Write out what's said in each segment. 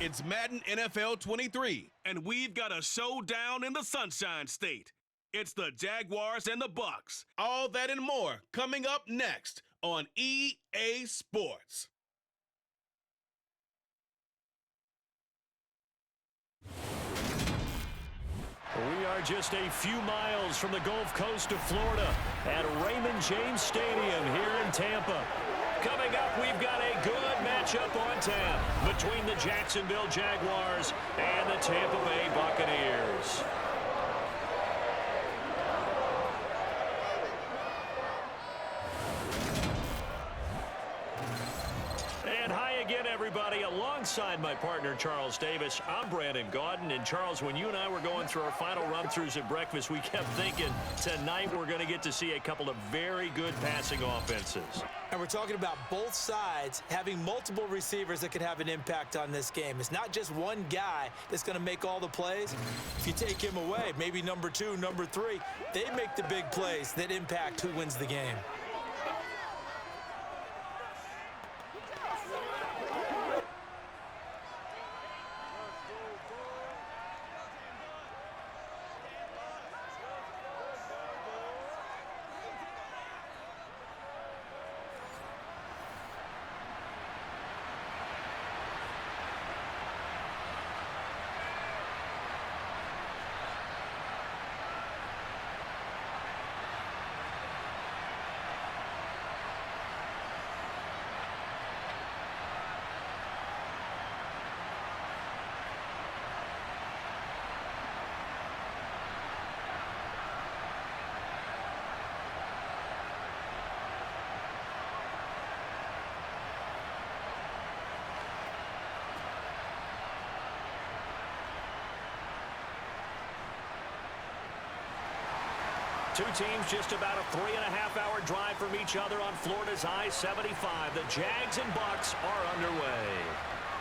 It's Madden NFL 23, and we've got a showdown in the Sunshine State. It's the Jaguars and the Bucs. All that and more coming up next on EA Sports. We are just a few miles from the Gulf Coast of Florida at Raymond James Stadium here in Tampa. Coming up, we've got a good matchup on tap between the Jacksonville Jaguars and the Tampa Bay Buccaneers. And hi again, everybody. Alongside my partner, Charles Davis, I'm Brandon Gaudin. And Charles, when you and I were going through our final run-throughs at breakfast, we kept thinking tonight we're going to get to see a couple of very good passing offenses. And we're talking about both sides having multiple receivers that could have an impact on this game. It's not just one guy that's going to make all the plays. If you take him away, maybe number 2, number 3, they make the big plays that impact who wins the game. Two teams just about a 3.5-hour drive from each other on Florida's I-75. The Jags and Bucs are underway.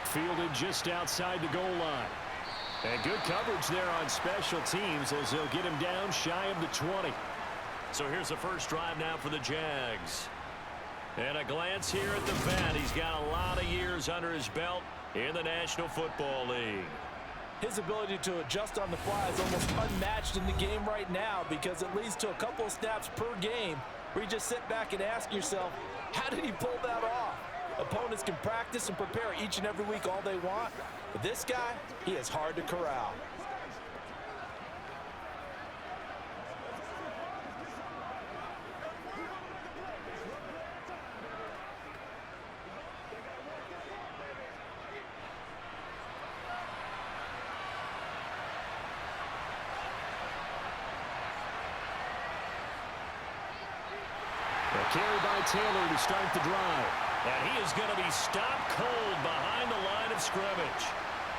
Fielded just outside the goal line. And good coverage there on special teams as they'll get him down shy of the 20. So here's the first drive now for the Jags. And a glance here at the vet. He's got a lot of years under his belt in the National Football League. His ability to adjust on the fly is almost unmatched in the game right now because it leads to a couple of snaps per game where you just sit back and ask yourself, how did he pull that off? Opponents can practice and prepare each and every week all they want, but this guy, he is hard to corral. Carry by Taylor to start the drive. And he is going to be stopped cold behind the line of scrimmage.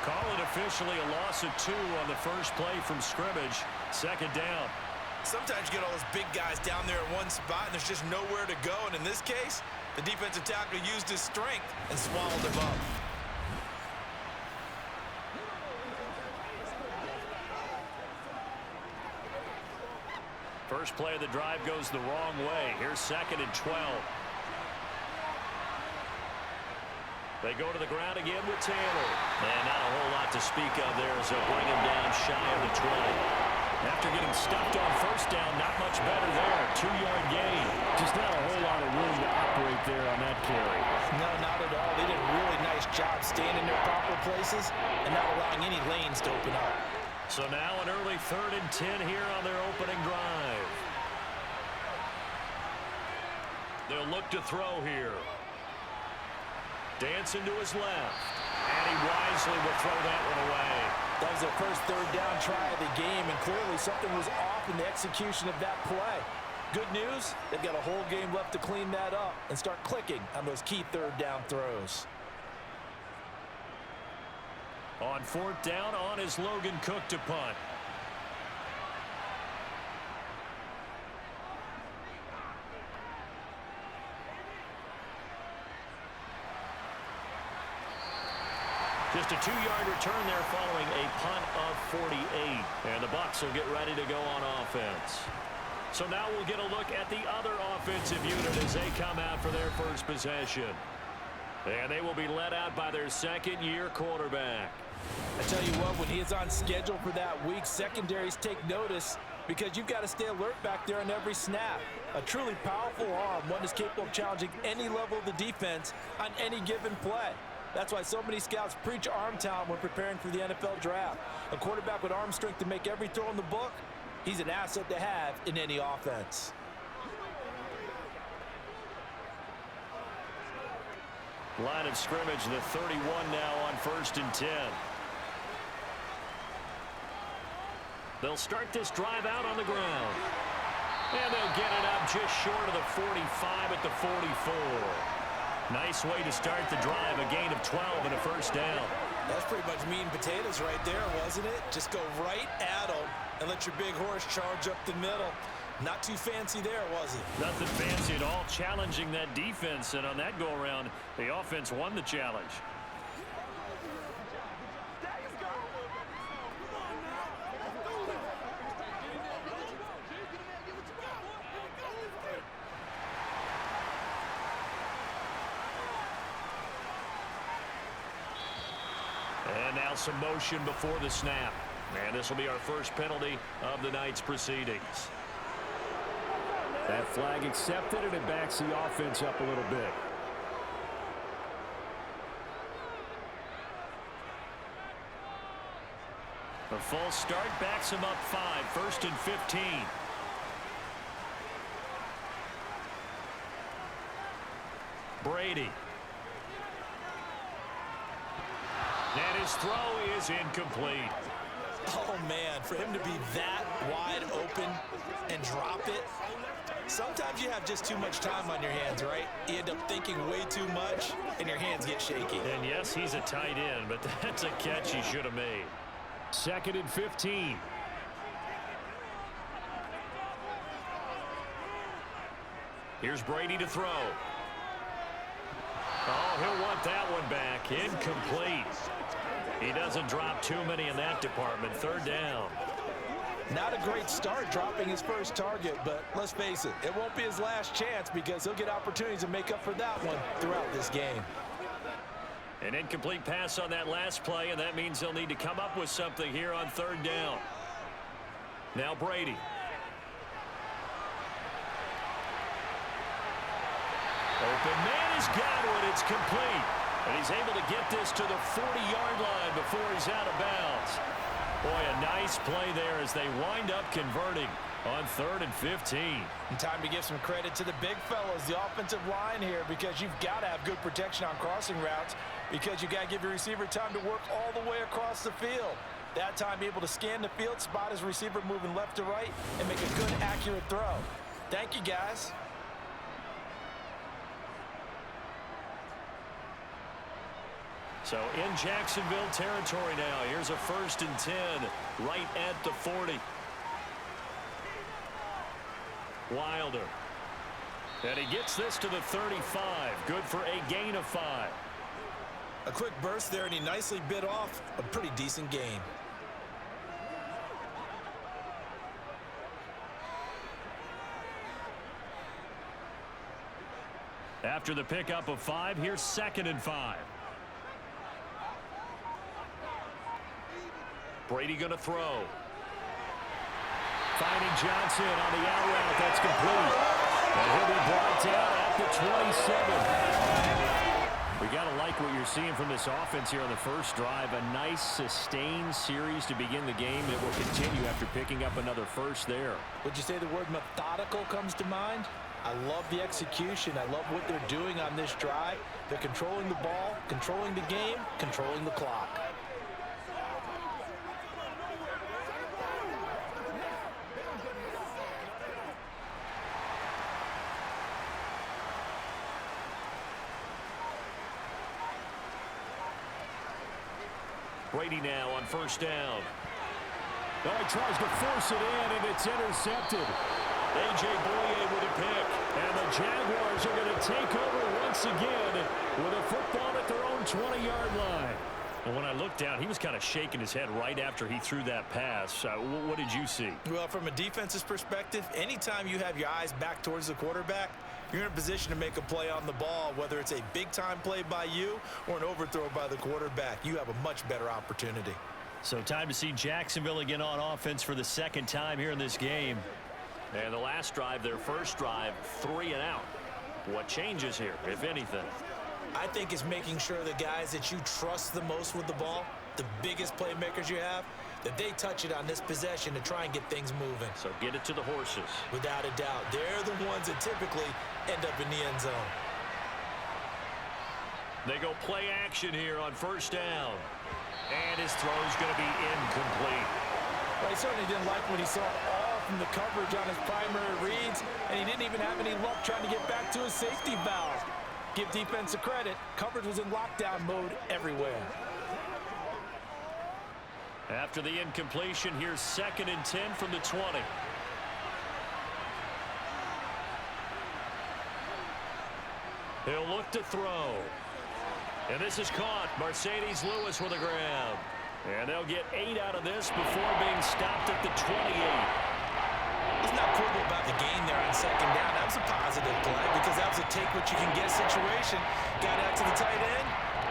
Call it officially a loss of 2 on the first play from scrimmage. Second down. Sometimes you get all those big guys down there in one spot and there's just nowhere to go. And in this case, the defensive tackle used his strength and swallowed him up. First play of the drive goes the wrong way. Here's 2nd and 12. They go to the ground again with Taylor. And not a whole lot to speak of there as they'll bring him down shy of the 20. After getting stuffed on first down, not much better there. 2-yard gain. Just not a whole lot of room to operate there on that carry. No, not at all. They did a really nice job staying in their proper places and not allowing any lanes to open up. So now an early 3rd and 10 here on their opening drive. They'll look to throw here. Dancing to his left. And he wisely will throw that one away. That was their first 3rd down try of the game, and clearly something was off in the execution of that play. Good news, they've got a whole game left to clean that up and start clicking on those key 3rd down throws. On 4th down, on is Logan Cook to punt. Just a 2-yard return there following a punt of 48. And the Bucs will get ready to go on offense. So now we'll get a look at the other offensive unit as they come out for their first possession. And they will be led out by their second-year quarterback. I tell you what, when he is on schedule for that week, secondaries take notice because you've got to stay alert back there on every snap. A truly powerful arm, one that's capable of challenging any level of the defense on any given play. That's why so many scouts preach arm talent when preparing for the NFL draft. A quarterback with arm strength to make every throw in the book, he's an asset to have in any offense. Line of scrimmage, the 31 now on 1st and 10. They'll start this drive out on the ground. And they'll get it up just short of the 45 at the 44. Nice way to start the drive, a gain of 12 and a first down. That's pretty much meat and potatoes right there, wasn't it? Just go right at them and let your big horse charge up the middle. Not too fancy there, was it? Nothing fancy at all, challenging that defense, and on that go-around, the offense won the challenge. And now some motion before the snap. And this will be our first penalty of the night's proceedings. That flag accepted, and it backs the offense up a little bit. The full start backs him up 5, 1st and 15. Brady. And his throw is incomplete. Oh, man, for him to be that wide open and drop it. Sometimes you have just too much time on your hands, right? You end up thinking way too much, and your hands get shaky. And yes, he's a tight end, but that's a catch he should have made. 2nd and 15. Here's Brady to throw. Oh, he'll want that one back. Incomplete. He doesn't drop too many in that department. 3rd down. Not a great start dropping his first target, but let's face it, it won't be his last chance because he'll get opportunities to make up for that one throughout this game. An incomplete pass on that last play, and that means he'll need to come up with something here on 3rd down. Now Brady. Open man has got one. It's complete. And he's able to get this to the 40-yard line before he's out of bounds. Boy, a nice play there as they wind up converting on 3rd and 15. And time to give some credit to the big fellas, the offensive line here, because you've got to have good protection on crossing routes because you got to give your receiver time to work all the way across the field. That time, be able to scan the field, spot his receiver moving left to right, and make a good, accurate throw. Thank you, guys. So in Jacksonville territory now. Here's a 1st and 10 right at the 40. Wilder. And he gets this to the 35. Good for a gain of 5. A quick burst there, and he nicely bit off a pretty decent gain. After the pickup of 5, here's 2nd and 5. Brady going to throw. Finding Johnson on the out route. That's complete. And he'll be brought down at the 27. We got to like what you're seeing from this offense here on the first drive. A nice, sustained series to begin the game. It will continue after picking up another first there. Would you say the word methodical comes to mind? I love the execution. I love what they're doing on this drive. They're controlling the ball, controlling the game, controlling the clock. Brady now on 1st down. Oh, he tries to force it in, and it's intercepted. A.J. Boye with a pick. And the Jaguars are going to take over once again with a football at their own 20-yard line. And when I looked down, he was kind of shaking his head right after he threw that pass. What did you see? Well, from a defense's perspective, anytime you have your eyes back towards the quarterback, you're in a position to make a play on the ball, whether it's a big-time play by you or an overthrow by the quarterback. You have a much better opportunity. So time to see Jacksonville again on offense for the second time here in this game. And the last drive, their first drive, 3 and out. What changes here, if anything? I think it's making sure the guys that you trust the most with the ball, the biggest playmakers you have, that they touch it on this possession to try and get things moving. So get it to the horses. Without a doubt. They're the ones that typically end up in the end zone. They go play action here on first down. And his throw's going to be incomplete. Well, he certainly didn't like what he saw all from the coverage on his primary reads, and he didn't even have any luck trying to get back to his safety valve. Give defense a credit. Coverage was in lockdown mode everywhere. After the incompletion, here's 2nd and 10 from the 20. He'll look to throw. And this is caught. Mercedes Lewis with a grab. And they'll get 8 out of this before being stopped at the 28. He's not quibble about the gain there on 2nd down. That was a positive play because that was a take-what-you-can-get situation. Got out to the tight end.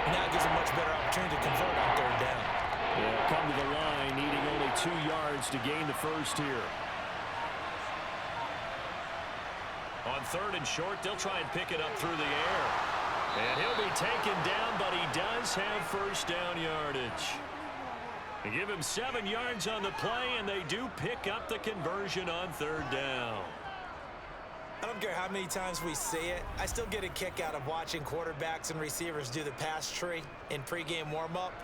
Now it gives a much better opportunity to convert on 3rd down. They'll come to the line, needing only 2 yards to gain the first here. On 3rd and short, they'll try and pick it up through the air. And he'll be taken down, but he does have first down yardage. They give him 7 yards on the play, and they do pick up the conversion on 3rd down. I don't care how many times we see it. I still get a kick out of watching quarterbacks and receivers do the pass tree in pregame warm-up.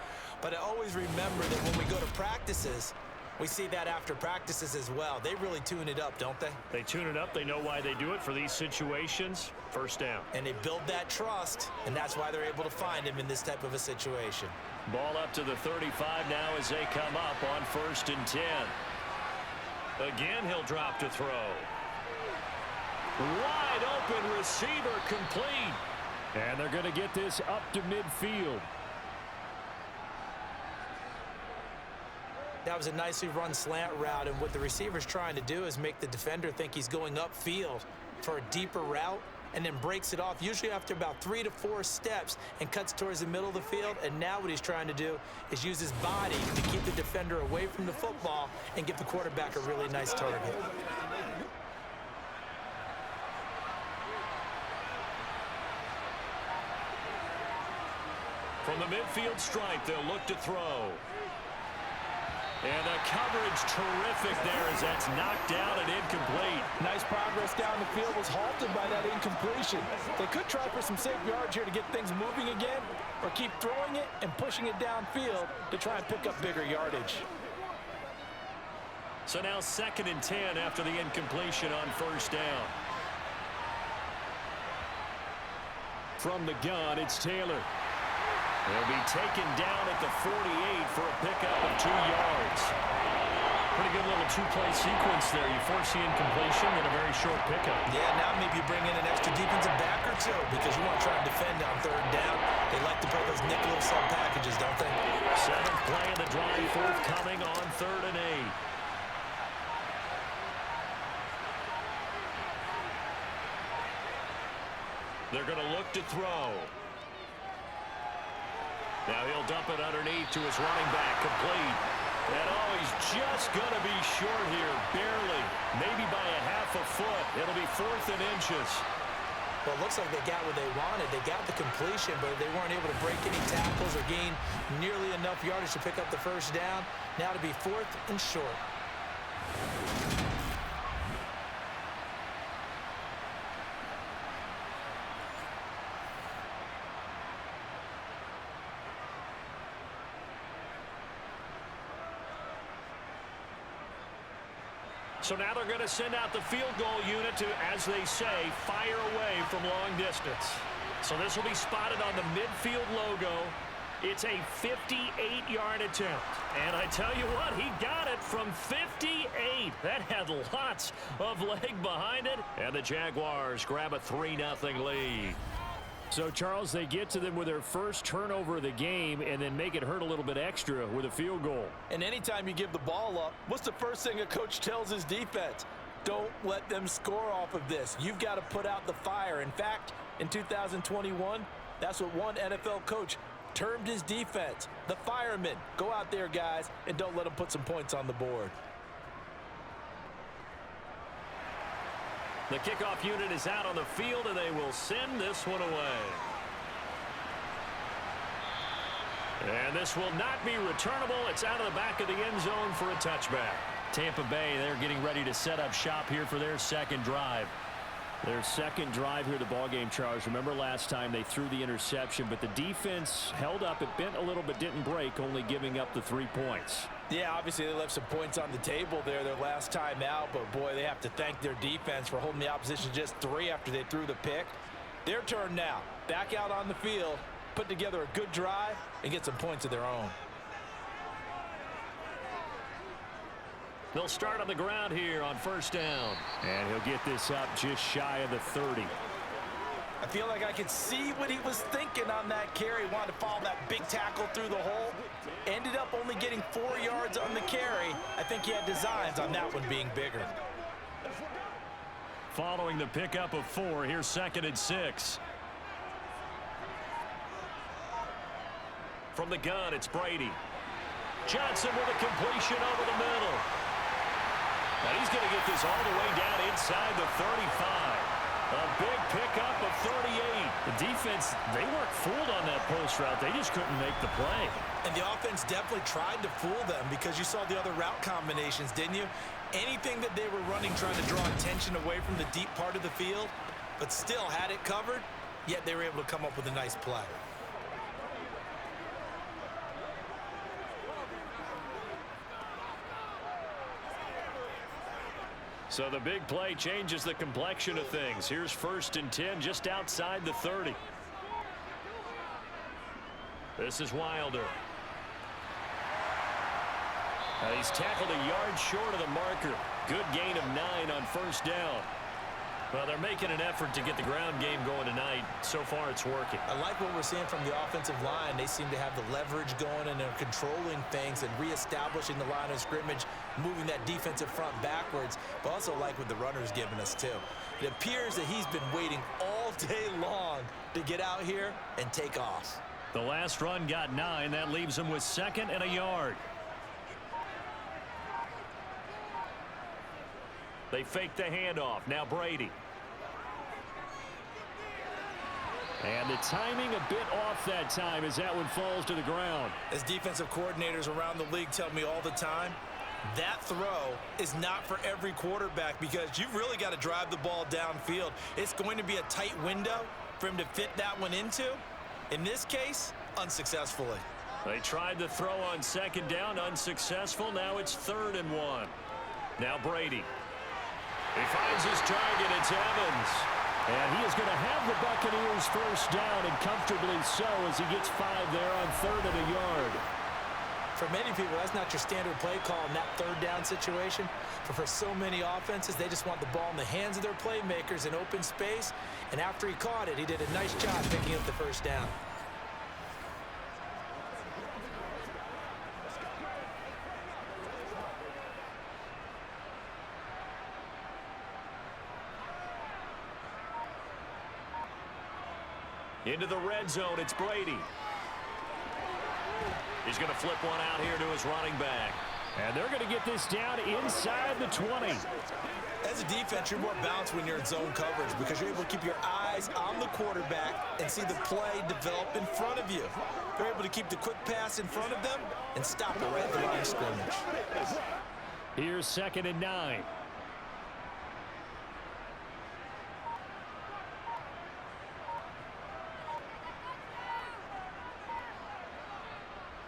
But I always remember that when we go to practices, we see that after practices as well. They really tune it up, don't they? They tune it up. They know why they do it for these situations. First down. And they build that trust, and that's why they're able to find him in this type of a situation. Ball up to the 35 now as they come up on 1st and 10. Again, he'll drop to throw. Wide open receiver complete. And they're going to get this up to midfield. That was a nicely run slant route, and what the receiver's trying to do is make the defender think he's going upfield for a deeper route, and then breaks it off, usually after about 3 to 4 steps, and cuts towards the middle of the field. And now what he's trying to do is use his body to keep the defender away from the football and give the quarterback a really nice target. From the midfield stripe, they'll look to throw. And the coverage terrific there as that's knocked down and incomplete. Nice progress down the field was halted by that incompletion. They could try for some safe yards here to get things moving again, or keep throwing it and pushing it downfield to try and pick up bigger yardage. So now 2nd and 10 after the incompletion on 1st down. From the gun, it's Taylor. He'll be taken down at the 48 for a pickup of 2 yards. Pretty good little 2-play sequence there. You force the incompletion and a very short pickup. Yeah, now maybe you bring in an extra defensive back or two because you want to try and defend on 3rd down. They like to play those nickel sub packages, don't they? 7th play of the drive, forthcoming on 3rd and 8. They're going to look to throw. Now he'll dump it underneath to his running back, complete. And oh, he's just going to be short here, barely, maybe by a half a foot. It'll be 4th and inches. Well, it looks like they got what they wanted. They got the completion, but they weren't able to break any tackles or gain nearly enough yardage to pick up the first down. Now to be 4th and short. So now they're going to send out the field goal unit to, as they say, fire away from long distance. So this will be spotted on the midfield logo. It's a 58-yard attempt. And I tell you what, he got it from 58. That had lots of leg behind it. And the Jaguars grab a 3-0 lead. So, Charles, they get to them with their first turnover of the game and then make it hurt a little bit extra with a field goal. And anytime you give the ball up, what's the first thing a coach tells his defense? Don't let them score off of this. You've got to put out the fire. In fact, in 2021, that's what one NFL coach termed his defense. The firemen. Go out there, guys, and don't let them put some points on the board. The kickoff unit is out on the field, and they will send this one away. And this will not be returnable. It's out of the back of the end zone for a touchback. Tampa Bay, they're getting ready to set up shop here for their second drive. Their second drive here, the ballgame, Charles. Remember last time they threw the interception, but the defense held up. It bent a little but didn't break, only giving up the 3 points. Yeah, obviously they left some points on the table there their last time out, but boy, they have to thank their defense for holding the opposition just 3 after they threw the pick. Their turn now. Back out on the field, put together a good drive, and get some points of their own. They'll start on the ground here on first down. And he'll get this up just shy of the 30. I feel like I could see what he was thinking on that carry. Wanted to follow that big tackle through the hole. Ended up only getting 4 yards on the carry. I think he had designs on that one being bigger. Following the pickup of 4, here's 2nd and 6. From the gun, it's Brady. Johnson with a completion over the middle. And he's going to get this all the way down inside the 35. A big pickup of 38. The defense, they weren't fooled on that post route. They just couldn't make the play. And the offense definitely tried to fool them because you saw the other route combinations, didn't you? Anything that they were running trying to draw attention away from the deep part of the field, but still had it covered, yet they were able to come up with a nice play. So the big play changes the complexion of things. Here's 1st and 10 just outside the 30. This is Wilder. He's tackled a yard short of the marker. Good gain of 9 on first down. Well, they're making an effort to get the ground game going tonight. So far, it's working. I like what we're seeing from the offensive line. They seem to have the leverage going, and they're controlling things and reestablishing the line of scrimmage, moving that defensive front backwards, but also like what the runner's giving us, too. It appears that he's been waiting all day long to get out here and take off. The last run got 9. That leaves him with 2nd and a yard. They fake the handoff. Now Brady. And the timing a bit off that time as that one falls to the ground. As defensive coordinators around the league tell me all the time, that throw is not for every quarterback because you've really got to drive the ball downfield. It's going to be a tight window for him to fit that one into. In this case, unsuccessfully. They tried the throw on 2nd down, unsuccessful. Now it's 3rd and 1. Now Brady. He finds his target. It's Evans. And he is going to have the Buccaneers first down, and comfortably so as he gets 5 there on 3rd and a yard. For many people, that's not your standard play call in that 3rd down situation. But for so many offenses, they just want the ball in the hands of their playmakers in open space. And after he caught it, he did a nice job picking up the first down. Into the red zone, it's Brady. He's going to flip one out here to his running back. And they're going to get this down inside the 20. As a defense, you're more balanced when you're in zone coverage because you're able to keep your eyes on the quarterback and see the play develop in front of you. They're able to keep the quick pass in front of them and stop it right at the line of scrimmage. Here's 2nd and 9.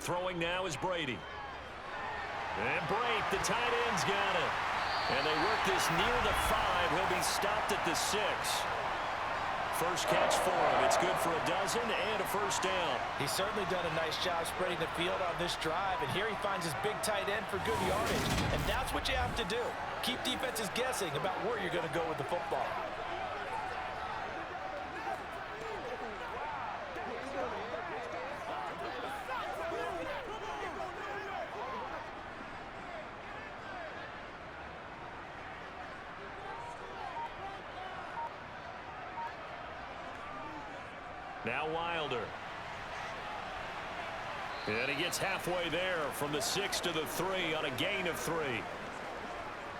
Throwing now is Brady. And break, the tight end's got it. And they work this near the 5. He'll be stopped at the 6. First catch for him. It's good for a dozen and a first down. He's certainly done a nice job spreading the field on this drive. And here he finds his big tight end for good yardage. And that's what you have to do. Keep defenses guessing about where you're going to go with the football. Now Wilder. And he gets halfway there from the 6 to the 3 on a gain of 3.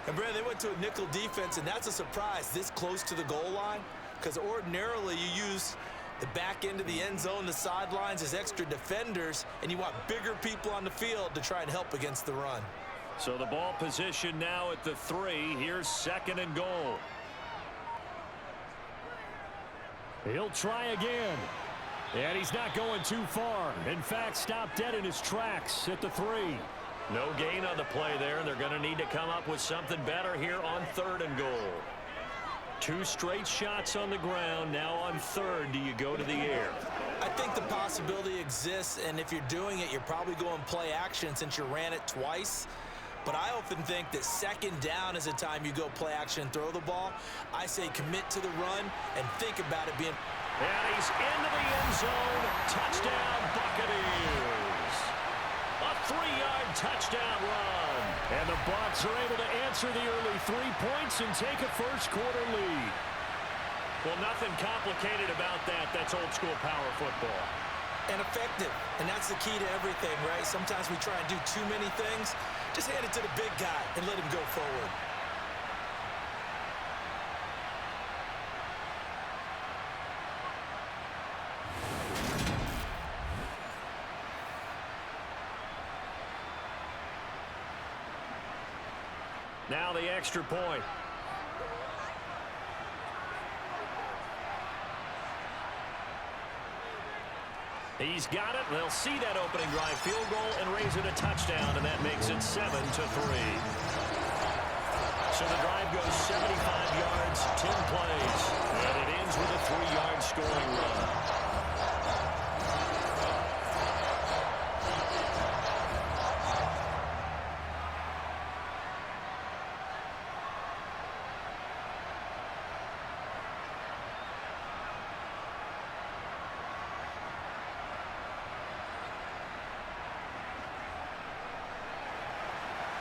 And, Brad, they went to a nickel defense, and that's a surprise this close to the goal line, because ordinarily you use the back end of the end zone, the sidelines as extra defenders, and you want bigger people on the field to try and help against the run. So the ball position now at the 3. Here's 2nd and goal. He'll try again. And he's not going too far. In fact, stopped dead in his tracks at the 3. No gain on the play there. They're going to need to come up with something better here on 3rd and goal. 2 straight shots on the ground. Now on 3rd, do you go to the air? I think the possibility exists, and if you're doing it, you're probably going play action since you ran it twice. But I often think that 2nd down is a time you go play action and throw the ball. I say commit to the run and think about it being... And he's into the end zone. Touchdown, Buccaneers. A 3-yard touchdown run. And the Bucs are able to answer the early 3 points and take a first-quarter lead. Well, nothing complicated about that. That's old-school power football. And effective. And that's the key to everything, right? Sometimes we try and do too many things. Just hand it to the big guy and let him go forward. Now the extra point. He's got it. They'll see that opening drive field goal and raise it a touchdown, and that makes it 7-3. So the drive goes 75 yards, 10 plays, and it ends with a 3-yard scoring run.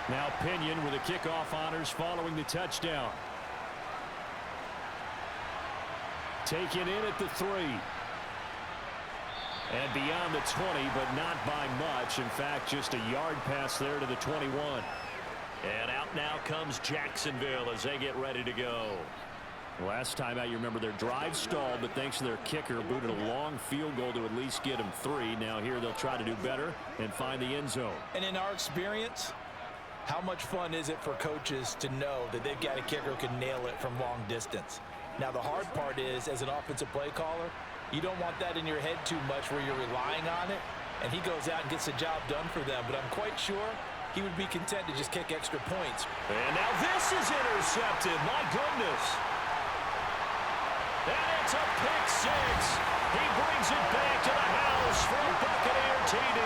Now Pinion with the kickoff honors following the touchdown. Taken in at the 3. And beyond the 20, but not by much. In fact, just a yard pass there to the 21. And out now comes Jacksonville as they get ready to go. Last time out, you remember their drive stalled, but thanks to their kicker, booted a long field goal to at least get them 3. Now here they'll try to do better and find the end zone. And in our experience, how much fun is it for coaches to know that they've got a kicker who can nail it from long distance? Now, the hard part is, as an offensive play caller, you don't want that in your head too much where you're relying on it, and he goes out and gets the job done for them. But I'm quite sure he would be content to just kick extra points. And now this is intercepted. My goodness. And it's a pick 6. He brings it back to the house for a Buccaneer TD.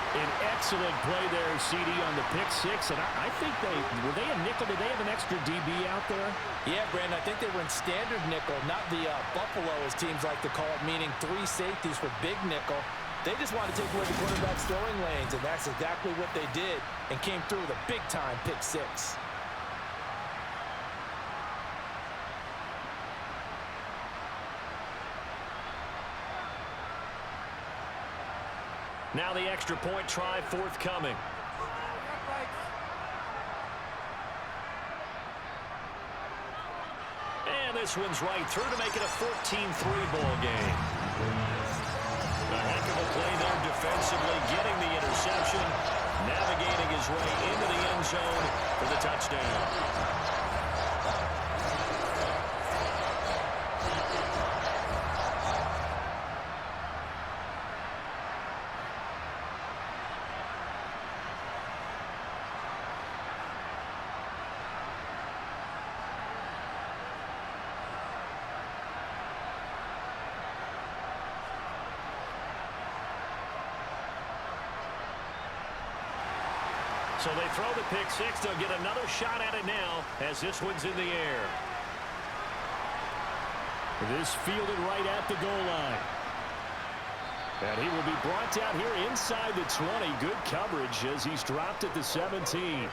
An excellent play there, CD, on the pick 6. And I think were they a nickel? Did they have an extra DB out there? Yeah, Brandon, I think they were in standard nickel, not the Buffalo, as teams like to call it, meaning 3 safeties for big nickel. They just wanted to take away the quarterback's throwing lanes, and that's exactly what they did, and came through with a big-time pick 6. Now the extra point try forthcoming. And this one's right through to make it a 14-3 ball game. A heck of a play there defensively, getting the interception, navigating his way into the end zone for the touchdown. So they throw the pick 6. They'll get another shot at it now as this one's in the air. This fielded right at the goal line. And he will be brought down here inside the 20. Good coverage as he's dropped at the 17.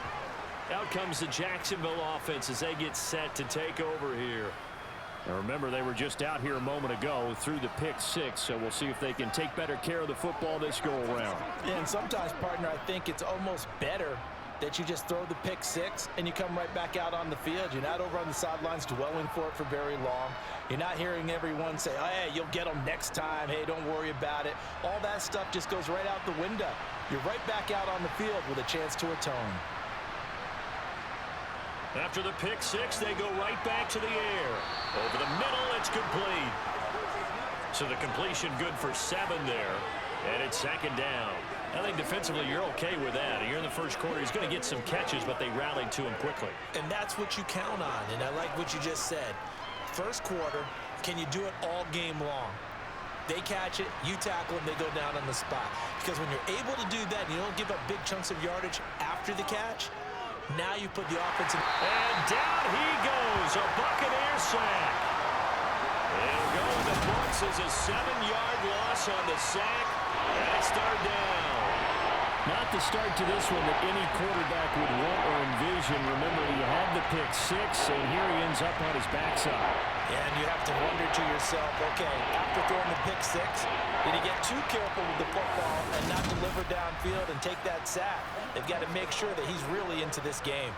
Out comes the Jacksonville offense as they get set to take over here. And remember, they were just out here a moment ago through the pick six, so we'll see if they can take better care of the football this go-around. Yeah, and sometimes, partner, I think it's almost better that you just throw the pick six and you come right back out on the field. You're not over on the sidelines dwelling for it for very long. You're not hearing everyone say, oh, hey, you'll get them next time. Hey, don't worry about it. All that stuff just goes right out the window. You're right back out on the field with a chance to atone. After the pick six, they go right back to the air. Over the middle, it's complete. So the completion good for 7 there. And it's second down. I think defensively you're okay with that. Here in the first quarter, he's going to get some catches, but they rallied to him quickly. And that's what you count on, and I like what you just said. First quarter, can you do it all game long? They catch it, you tackle them, they go down on the spot. Because when you're able to do that and you don't give up big chunks of yardage after the catch, now you put the offense in. And down he goes, a Buccaneer sack. It'll go in the books as a 7-yard loss on the sack, and it's third down. Not the start to this one that any quarterback would want or envision. Remember, he had the pick six, and here he ends up on his backside. And you have to wonder to yourself, okay, after throwing the pick six, did he get too careful with the football and not deliver downfield and take that sack? They've got to make sure that he's really into this game.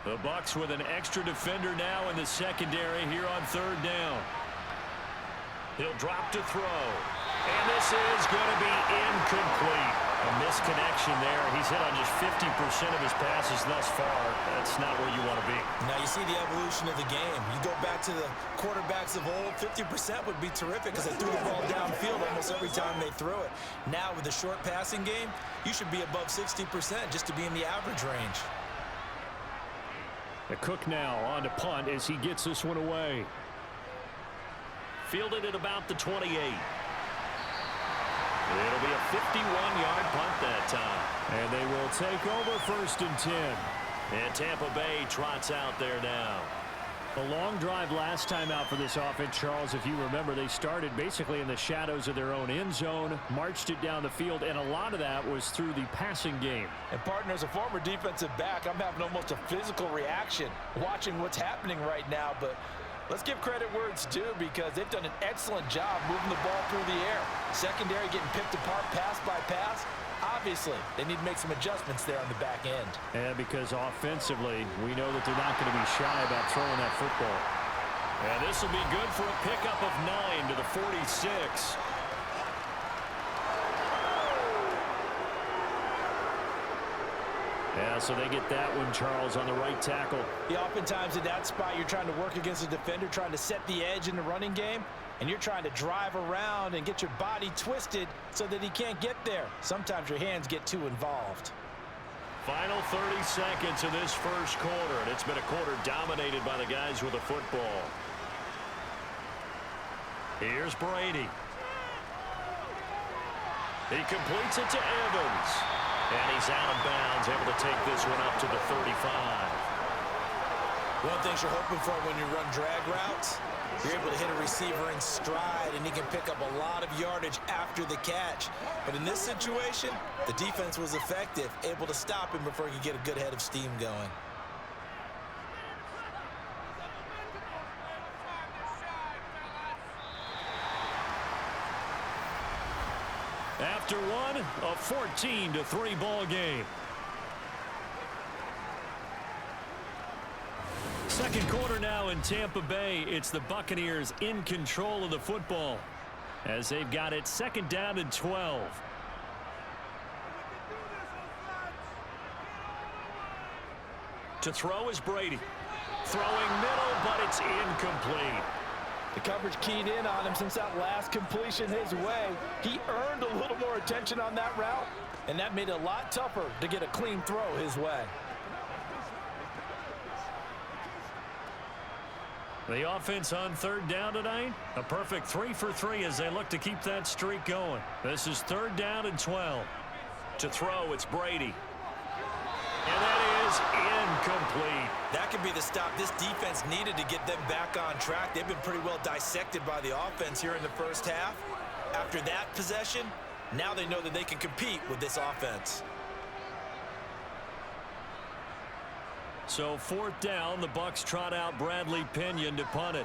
The Bucs with an extra defender now in the secondary here on third down. He'll drop to throw. And this is going to be incomplete. A misconnection there. He's hit on just 50% of his passes thus far. That's not where you want to be. Now you see the evolution of the game. You go back to the quarterbacks of old, 50% would be terrific because they threw the ball downfield almost every time they threw it. Now with the short passing game, you should be above 60% just to be in the average range. The Cook now on to punt as he gets this one away. Fielded at about the 28. It'll be a 51-yard punt that time. And they will take over 1st and 10. And Tampa Bay trots out there now. A long drive last time out for this offense, Charles. If you remember, they started basically in the shadows of their own end zone, marched it down the field, and a lot of that was through the passing game. And partner, as a former defensive back, I'm having almost a physical reaction watching what's happening right now. But let's give credit where it's due because they've done an excellent job moving the ball through the air. Secondary getting picked apart pass by pass. Obviously, they need to make some adjustments there on the back end. And because offensively, we know that they're not going to be shy about throwing that football. And this will be good for a pickup of 9 to the 46. Yeah, so they get that one, Charles, on the right tackle. Yeah, oftentimes in that spot, you're trying to work against a defender, trying to set the edge in the running game, and you're trying to drive around and get your body twisted so that he can't get there. Sometimes your hands get too involved. Final 30 seconds of this first quarter, and it's been a quarter dominated by the guys with the football. Here's Brady. He completes it to Evans. And he's out of bounds, able to take this one up to the 35. One of the things you're hoping for when you run drag routes, you're able to hit a receiver in stride, and he can pick up a lot of yardage after the catch. But in this situation, the defense was effective, able to stop him before he could get a good head of steam going. After one, a 14-3 ball game. Second quarter now in Tampa Bay. It's the Buccaneers in control of the football as they've got it 2nd down and 12. To throw is Brady. Throwing middle, but it's incomplete. The coverage keyed in on him since that last completion his way. He earned a little more attention on that route, and that made it a lot tougher to get a clean throw his way. The offense on 3rd down tonight, a perfect 3 for 3 as they look to keep that streak going. This is 3rd down and 12. To throw, it's Brady. And that is incomplete. That could be the stop this defense needed to get them back on track. They've been pretty well dissected by the offense here in the first half. After that possession, now they know that they can compete with this offense. So 4th down, the Bucs trot out Bradley Pinion to punt it.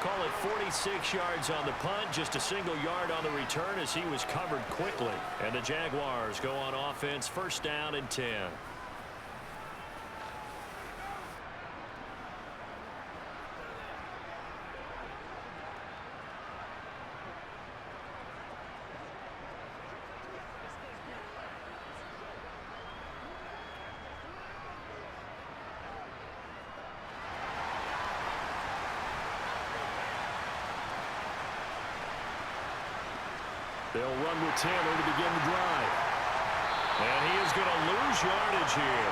Call it 46 yards on the punt, just a single yard on the return as he was covered quickly. And the Jaguars go on offense, 1st down and 10. They'll run with Taylor to begin the drive. And he is going to lose yardage here.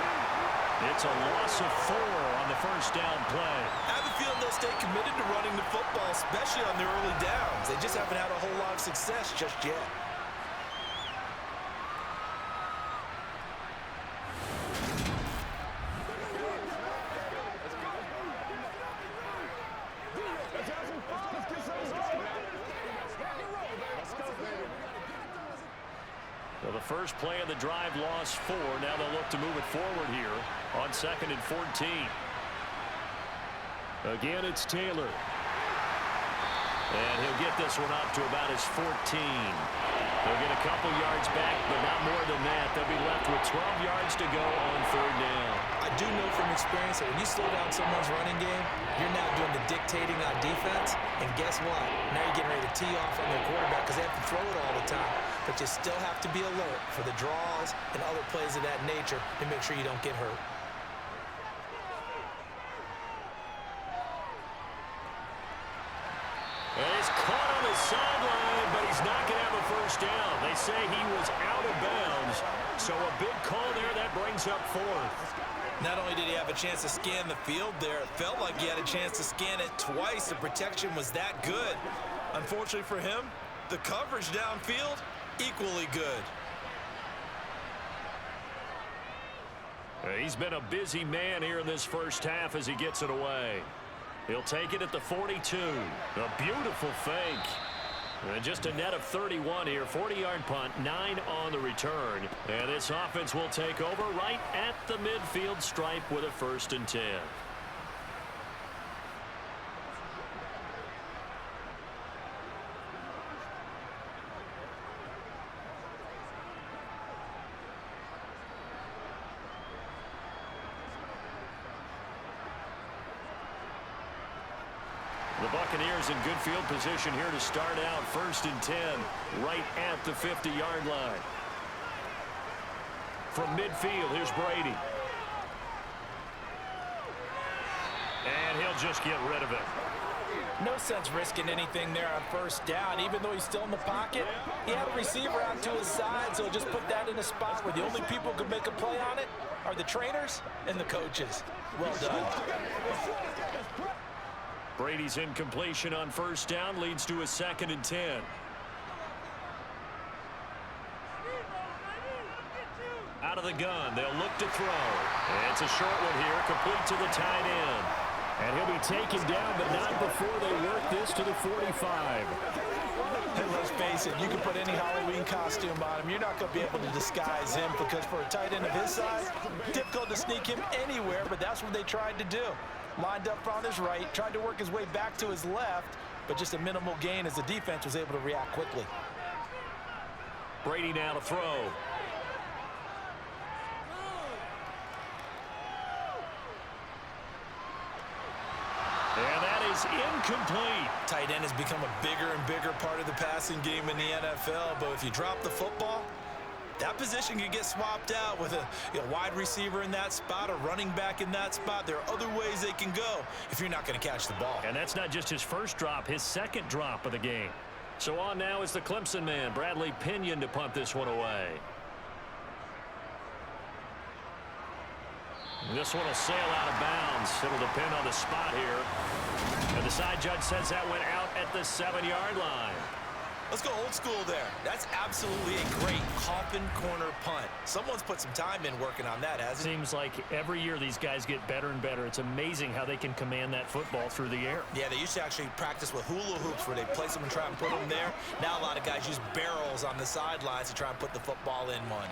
It's a loss of 4 on the 1st down play. I have a feeling they'll stay committed to running the football, especially on their early downs. They just haven't had a whole lot of success just yet. So the first play of the drive lost 4. Now they'll look to move it forward here on 2nd and 14. Again, it's Taylor. And he'll get this one up to about his 14. They'll get a couple yards back, but not more than that. They'll be left with 12 yards to go on 3rd down. I do know from experience that when you slow down someone's running game, you're now doing the dictating on defense. And guess what? Now you're getting ready to tee off on their quarterback because they have to throw it all the time. But you still have to be alert for the draws and other plays of that nature to make sure you don't get hurt. And he's caught on the sideline, but he's not going to have a 1st down. They say he was out of bounds. So a big call there that brings up 4th. Not only did he have a chance to scan the field there, it felt like he had a chance to scan it twice. The protection was that good. Unfortunately for him, the coverage downfield, equally good. He's been a busy man here in this 1st half as he gets it away. He'll take it at the 42. A beautiful fake. And just a net of 31 here. 40-yard punt, 9 on the return. And this offense will take over right at the midfield stripe with a 1st and 10. The Buccaneers in good field position here to start out 1st and 10 right at the 50-yard line. From midfield, here's Brady. And he'll just get rid of it. No sense risking anything there on 1st down. Even though he's still in the pocket, he had a receiver out to his side, so just put that in a spot where the only people who can make a play on it are the trainers and the coaches. Well done. Brady's incompletion on 1st down leads to a 2nd and 10. Out of the gun, they'll look to throw. And it's a short one here, complete to the tight end. And he'll be taken down, but not before they work this to the 45. And let's face it, you can put any Halloween costume on him. You're not going to be able to disguise him because for a tight end of his size, difficult to sneak him anywhere, but that's what they tried to do. Lined up on his right, tried to work his way back to his left, but just a minimal gain as the defense was able to react quickly. Brady now to throw. And that is incomplete. Tight end has become a bigger and bigger part of the passing game in the NFL, but if you drop the football, that position can get swapped out with a wide receiver in that spot, a running back in that spot. There are other ways they can go if you're not going to catch the ball. And that's not just his 1st drop, his 2nd drop of the game. So on now is the Clemson man, Bradley Pinion, to punt this one away. This one will sail out of bounds. It'll depend on the spot here. And the side judge says that went out at the 7-yard line. Let's go old school there. That's absolutely a great coffin corner punt. Someone's put some time in working on that, hasn't it? Seems like every year these guys get better and better. It's amazing how they can command that football through the air. Yeah, they used to actually practice with hula hoops where they place them and try and put them there. Now a lot of guys use barrels on the sidelines to try and put the football in one.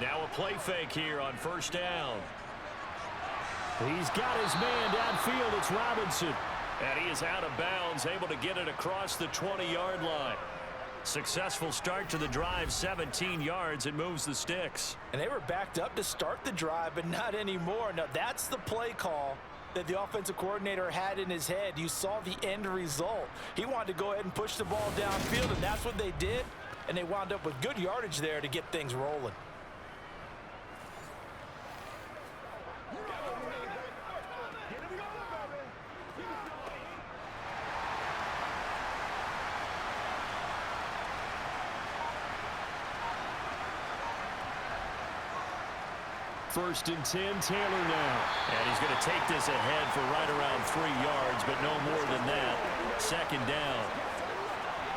Now a play fake here on first down. He's got his man downfield. It's Robinson. And he is out of bounds, able to get it across the 20-yard line. Successful start to the drive, 17 yards. It moves the sticks. And they were backed up to start the drive, but not anymore. Now, that's the play call that the offensive coordinator had in his head. You saw the end result. He wanted to go ahead and push the ball downfield, and that's what they did. And they wound up with good yardage there to get things rolling. First and 10, Taylor now. And he's going to take this ahead for right around 3 yards, but no more than that. Second down.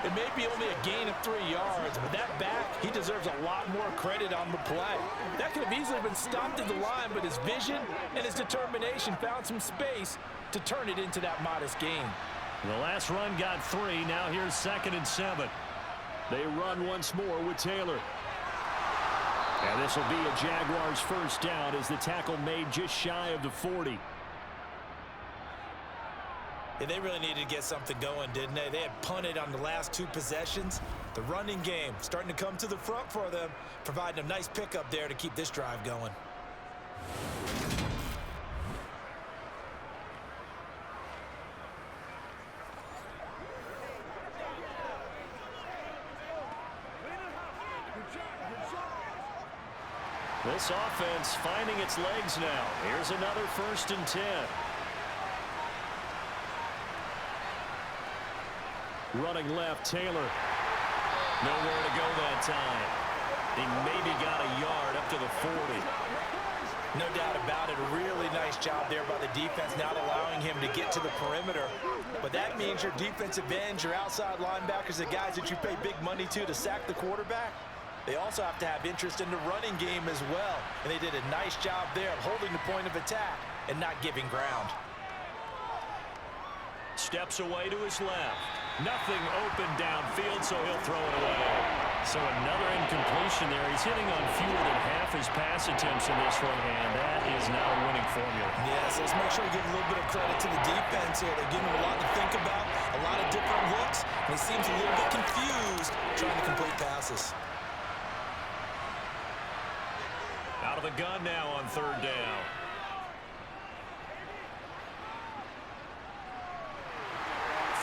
It may be only a gain of 3 yards, but that back, he deserves a lot more credit on the play. That could have easily been stopped at the line, but his vision and his determination found some space to turn it into that modest gain. The last run got 3. Now here's 2nd and 7. They run once more with Taylor. And this will be a Jaguars first down as the tackle made just shy of the 40. Yeah, they really needed to get something going, didn't they? They had punted on the last 2 possessions. The running game starting to come to the front for them, providing a nice pickup there to keep this drive going. This offense finding its legs now. Here's another 1st and 10. Running left, Taylor. Nowhere to go that time. He maybe got a yard up to the 40. No doubt about it. A really nice job there by the defense, not allowing him to get to the perimeter. But that means your defensive ends, your outside linebackers, the guys that you pay big money to sack the quarterback, they also have to have interest in the running game as well. And they did a nice job there of holding the point of attack and not giving ground. Steps away to his left. Nothing open downfield, so he'll throw it away. So another incompletion there. He's hitting on fewer than half his pass attempts in this one, and that is not a winning formula. Yes, let's make sure we give a little bit of credit to the defense here. They're giving him a lot to think about, a lot of different looks, and he seems a little bit confused trying to complete passes. Out of the gun now on 3rd down.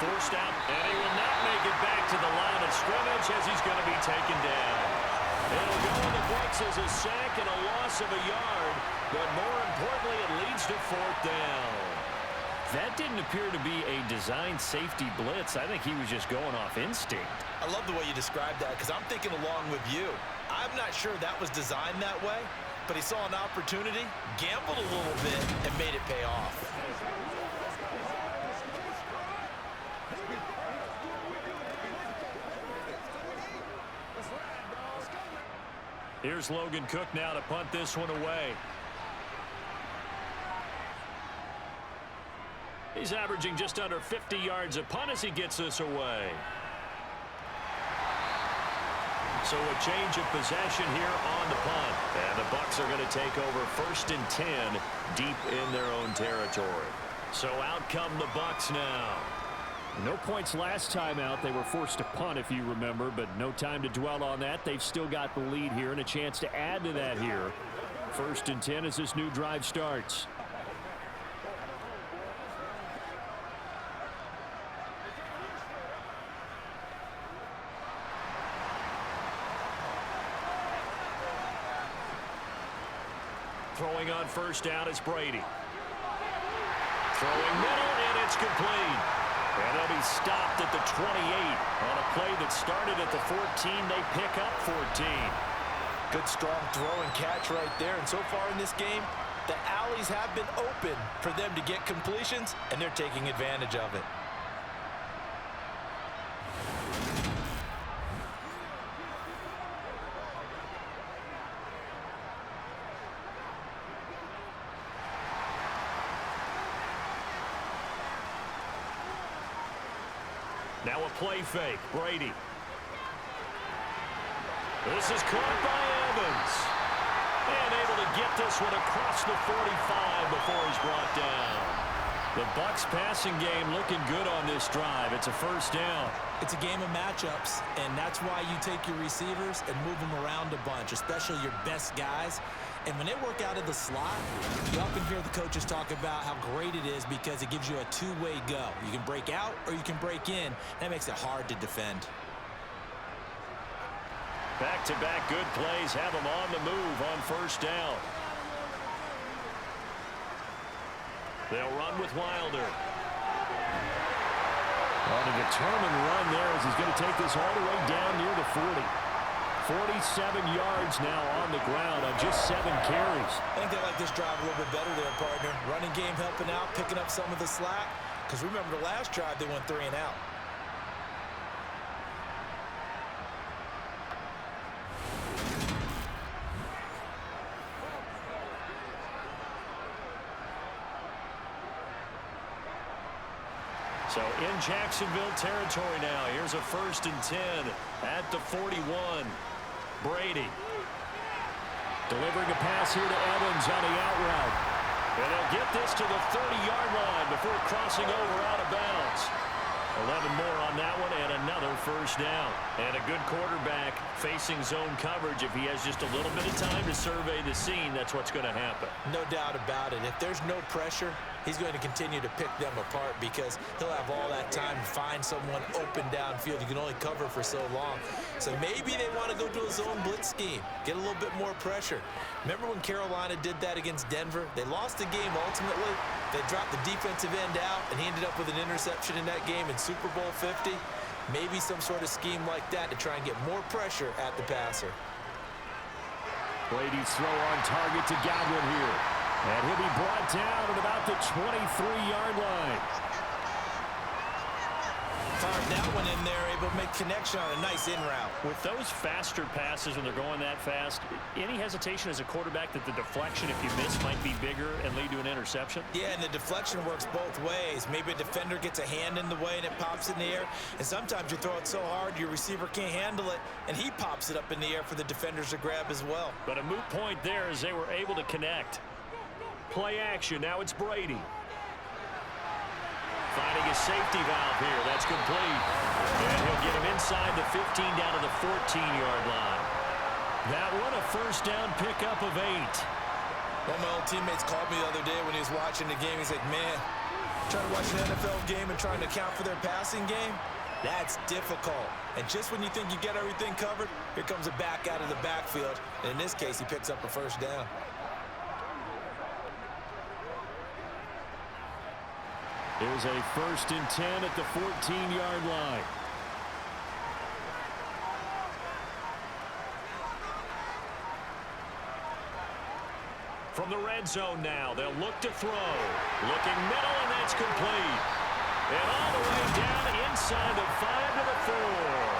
Forced out, and he will not make it back to the line of scrimmage as he's going to be taken down. It'll go in the books as a sack and a loss of a yard, but more importantly, it leads to 4th down. That didn't appear to be a designed safety blitz. I think he was just going off instinct. I love the way you described that because I'm thinking along with you. I'm not sure that was designed that way, but he saw an opportunity, gambled a little bit, and made it pay off. Here's Logan Cook now to punt this one away. He's averaging just under 50 yards a punt as he gets this away. So a change of possession here on the punt. And the Bucs are going to take over 1st and 10 deep in their own territory. So out come the Bucs now. No points last time out. They were forced to punt, if you remember, but no time to dwell on that. They've still got the lead here and a chance to add to that here. 1st and 10 as this new drive starts. Throwing on 1st down is Brady. Throwing middle, and it's complete. And they'll be stopped at the 28. On a play that started at the 14, they pick up 14. Good, strong throw and catch right there. And so far in this game, the alleys have been open for them to get completions, and they're taking advantage of it. Now a play fake. Brady. This is caught by Evans. And able to get this one across the 45 before he's brought down. The Bucs passing game looking good on this drive. It's a first down. It's a game of matchups, and that's why you take your receivers and move them around a bunch, especially your best guys. And when they work out of the slot, you often hear the coaches talk about how great it is because it gives you a two-way go. You can break out or you can break in. That makes it hard to defend. Back-to-back good plays have them on the move on first down. They'll run with Wilder. On a determined run there as he's going to take this all the way down near the 40. 47 yards now on the ground on just 7 carries. I think they like this drive a little bit better there, partner. Running game helping out, picking up some of the slack. Because remember the last drive, they went 3 and out. So in Jacksonville territory now. Here's a 1st and 10 at the 41. Brady delivering a pass here to Evans on the out route. And they'll get this to the 30-yard line before crossing over out of bounds. 11 more on that one and another first down. And a good quarterback facing zone coverage. If he has just a little bit of time to survey the scene, that's what's going to happen. No doubt about it. If there's no pressure, he's going to continue to pick them apart because he'll have all that time to find someone open downfield. You can only cover for so long. So maybe they want to go to a zone blitz scheme, get a little bit more pressure. Remember when Carolina did that against Denver? They lost the game ultimately. They dropped the defensive end out, and he ended up with an interception in that game in Super Bowl 50. Maybe some sort of scheme like that to try and get more pressure at the passer. Brady's throw on target to Godwin here. And he'll be brought down at about the 23-yard line. Fired that one in there, able to make connection on a nice in route. With those faster passes when they're going that fast, any hesitation as a quarterback that the deflection, if you miss, might be bigger and lead to an interception? Yeah, and the deflection works both ways. Maybe a defender gets a hand in the way and it pops in the air. And sometimes you throw it so hard your receiver can't handle it, and he pops it up in the air for the defenders to grab as well. But a moot point there as they were able to connect. Play action. Now it's Brady. Finding a safety valve here. That's complete. And he'll get him inside the 15 down to the 14-yard line. That one a first down pickup of 8. One of my old teammates called me the other day when he was watching the game. He's like, man, trying to watch an NFL game and trying to account for their passing game, that's difficult. And just when you think you get everything covered, here comes a back out of the backfield. And in this case, he picks up a first down. Here's a 1st and 10 at the 14-yard line. From the red zone now, they'll look to throw. Looking middle, and that's complete. And all the way down inside the 5 to the 4.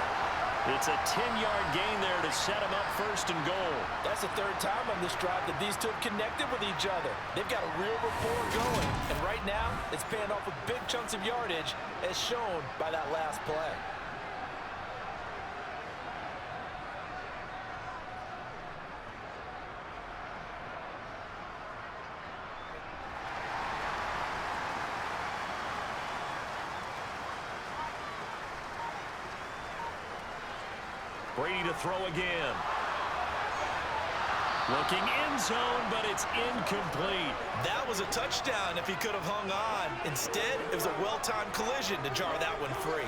It's a 10-yard gain there to set them up 1st and goal. That's the 3rd time on this drive that these two have connected with each other. They've got a real rapport going. And right now, it's paying off with big chunks of yardage as shown by that last play. Brady to throw again. Looking end zone, but it's incomplete. That was a touchdown if he could have hung on. Instead, it was a well-timed collision to jar that one free.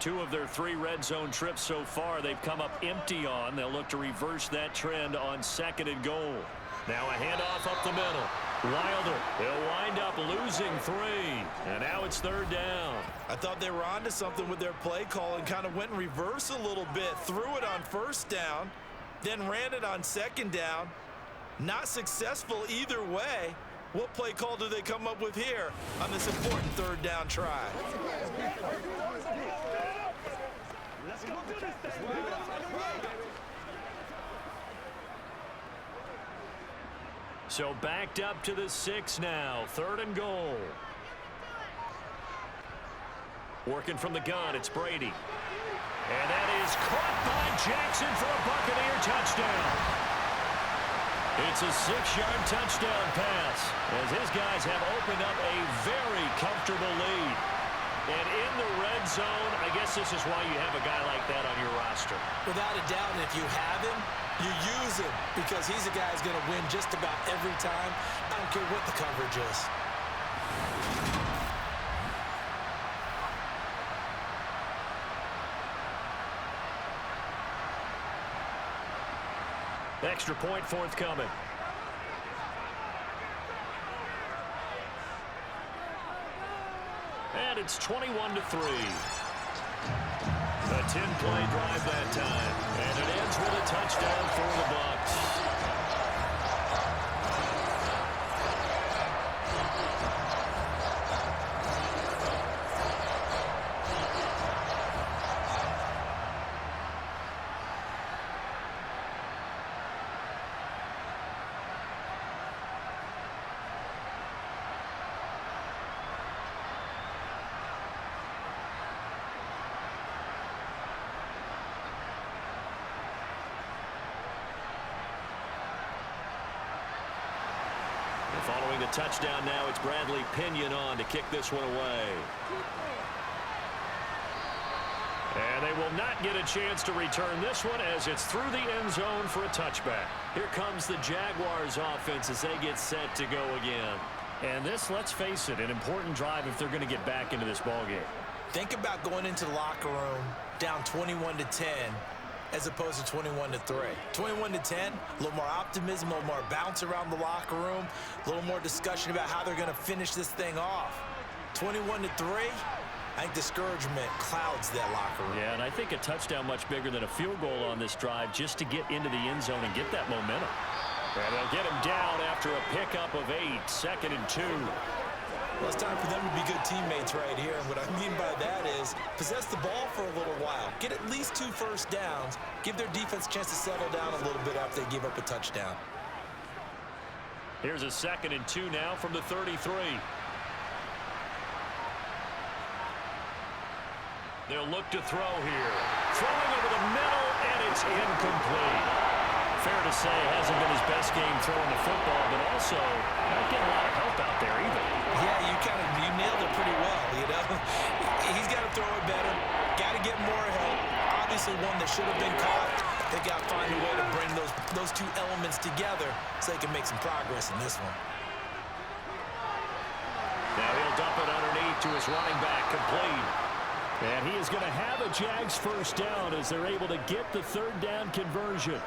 2 of their 3 red zone trips so far, they've come up empty on. They'll look to reverse that trend on 2nd and goal. Now a handoff up the middle. Wilder, they'll wind up losing 3. And now it's 3rd down. I thought they were onto something with their play call and kind of went in reverse a little bit. Threw it on 1st down, then ran it on 2nd down. Not successful either way. What play call do they come up with here on this important 3rd down try? So backed up to the 6 now. 3rd and goal. Working from the gun, it's Brady. And that is caught by Jackson for a Buccaneer touchdown. It's a 6-yard touchdown pass as his guys have opened up a very comfortable lead. And in the red zone, I guess this is why you have a guy like that on your roster. Without a doubt, if you have him, you use him because he's a guy who's going to win just about every time. I don't care what the coverage is. Extra point forthcoming. And it's 21-3. A 10-play drive that time. And it ends with a touchdown for the Bucs. Following the touchdown now, it's Bradley Pinion on to kick this one away. And they will not get a chance to return this one as it's through the end zone for a touchback. Here comes the Jaguars offense as they get set to go again. And this, let's face it, an important drive if they're going to get back into this ballgame. Think about going into the locker room down 21-10 as opposed to 21-3. 21-10, a little more optimism, a little more bounce around the locker room, a little more discussion about how they're going to finish this thing off. 21-3, I think discouragement clouds that locker room. Yeah, and I think a touchdown much bigger than a field goal on this drive just to get into the end zone and get that momentum. And they'll get him down after a pickup of 8, 2nd and 2. Well, it's time for them to be good teammates right here. And what I mean by that is possess the ball for a little while. Get at least 2 first downs. Give their defense a chance to settle down a little bit after they give up a touchdown. Here's a 2nd and 2 now from the 33. They'll look to throw here. Throwing over the middle, and it's incomplete. Fair to say, hasn't been his best game throwing the football, but also not getting a lot of help out there either. Yeah, you nailed it pretty well, you know. He's got to throw it better. Got to get more help. Obviously one that should have been caught. They got to find a way to bring those 2 elements together so they can make some progress in this one. Now he'll dump it underneath to his running back, complete. And he is going to have a Jags first down as they're able to get the 3rd down conversion.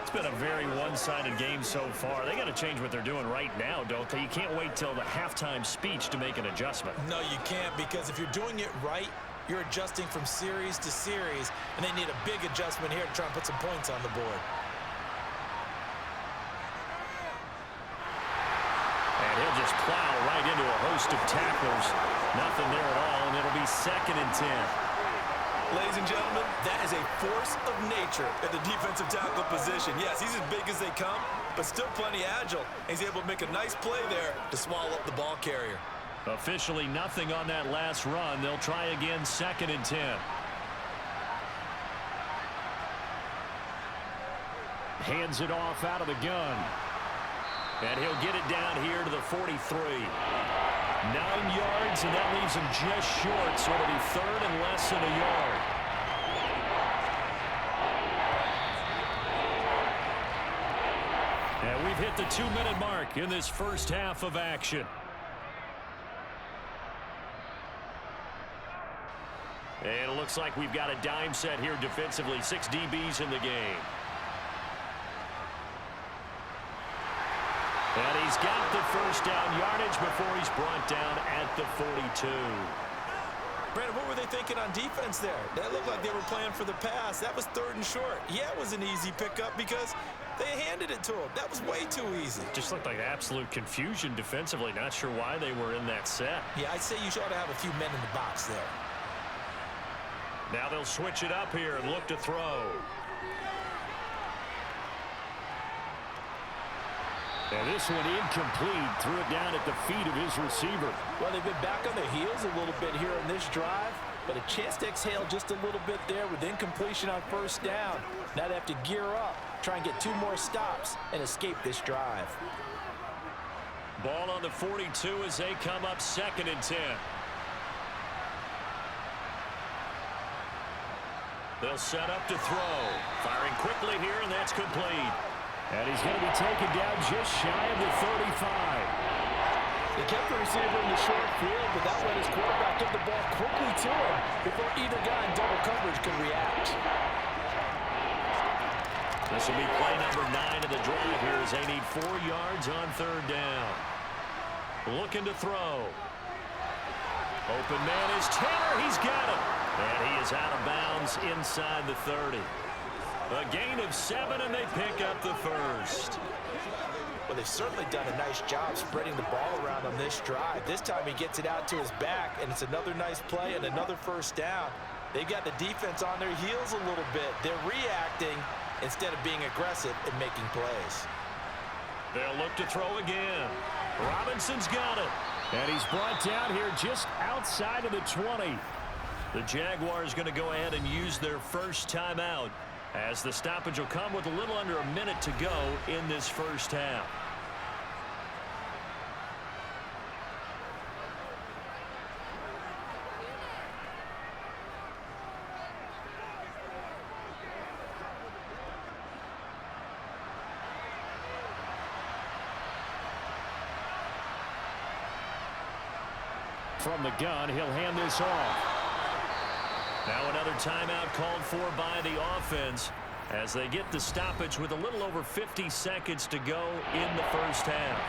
It's been a very one-sided game so far. They got to change what they're doing right now, don't they? You can't wait till the halftime speech to make an adjustment. No, you can't, because if you're doing it right, you're adjusting from series to series, and they need a big adjustment here to try and put some points on the board. And he'll just plow right into a host of tacklers. Nothing there at all, and it'll be 2nd and 10. Ladies and gentlemen, that is a force of nature at the defensive tackle position. Yes, he's as big as they come, but still plenty agile. He's able to make a nice play there to swallow up the ball carrier. Officially nothing on that last run. They'll try again, 2nd and 10. Hands it off out of the gun. And he'll get it down here to the 43. 9 yards, and that leaves him just short, so it'll be 3rd and less than a yard. And we've hit the 2-minute mark in this first half of action. And looks like we've got a dime set here defensively. 6 DBs in the game. And he's got the first down yardage before he's brought down at the 42. Brandon, what were they thinking on defense there? That looked like they were playing for the pass. That was 3rd and short. Yeah, it was an easy pickup because they handed it to him. That was way too easy. Just looked like absolute confusion defensively. Not sure why they were in that set. Yeah, I'd say you ought to have a few men in the box there. Now they'll switch it up here and look to throw. And this one incomplete. Threw it down at the feet of his receiver. Well, they've been back on their heels a little bit here in this drive, but a chance to exhale just a little bit there with incompletion on 1st down. Now they have to gear up, try and get 2 more stops, and escape this drive. Ball on the 42 as they come up 2nd and 10. They'll set up to throw. Firing quickly here, and that's complete. And he's going to be taken down just shy of the 35. They kept the receiver in the short field, but that let his quarterback get the ball quickly to him before either guy in double coverage could react. This will be play number 9 of the drive here as they need 4 yards on 3rd down. Looking to throw. Open man is Taylor. He's got him. And he is out of bounds inside the 30. A gain of 7, and they pick up the first. Well, they've certainly done a nice job spreading the ball around on this drive. This time he gets it out to his back, and it's another nice play and another 1st down. They've got the defense on their heels a little bit. They're reacting instead of being aggressive and making plays. They'll look to throw again. Robinson's got it. And he's brought down here just outside of the 20. The Jaguars going to go ahead and use their first timeout, as the stoppage will come with a little under a minute to go in this 1st half. From the gun, he'll hand this off. Now another timeout called for by the offense as they get the stoppage with a little over 50 seconds to go in the 1st half.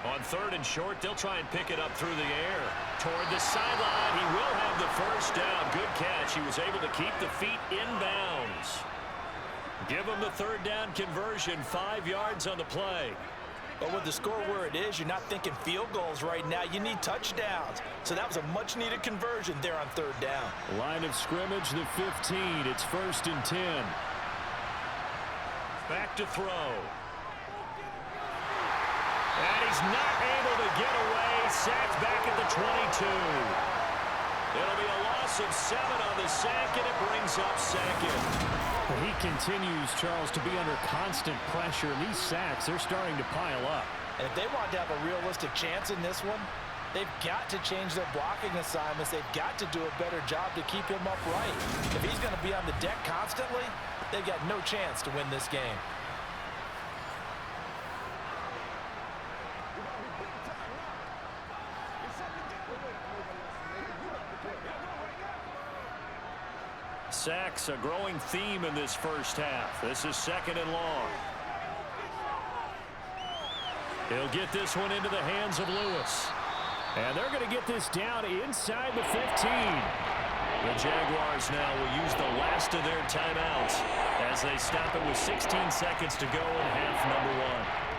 On 3rd and short, they'll try and pick it up through the air. Toward the sideline, he will have the first down. Good catch. He was able to keep the feet in bounds. Give him the 3rd down conversion, 5 yards on the play. But with the score where it is, you're not thinking field goals right now. You need touchdowns. So that was a much-needed conversion there on 3rd down. Line of scrimmage, the 15. It's 1st and 10. Back to throw. And he's not able to get away. Sacked back at the 22. It'll be a loss of 7 on the sack, and it brings up 2nd. Well, he continues, Charles, to be under constant pressure, and these sacks, they're starting to pile up. And if they want to have a realistic chance in this one, they've got to change their blocking assignments. They've got to do a better job to keep him upright. If he's going to be on the deck constantly, they've got no chance to win this game. Sacks, a growing theme in this 1st half. This is 2nd and long. He'll get this one into the hands of Lewis. And they're going to get this down inside the 15. The Jaguars now will use the last of their timeouts as they stop it with 16 seconds to go in half number 1.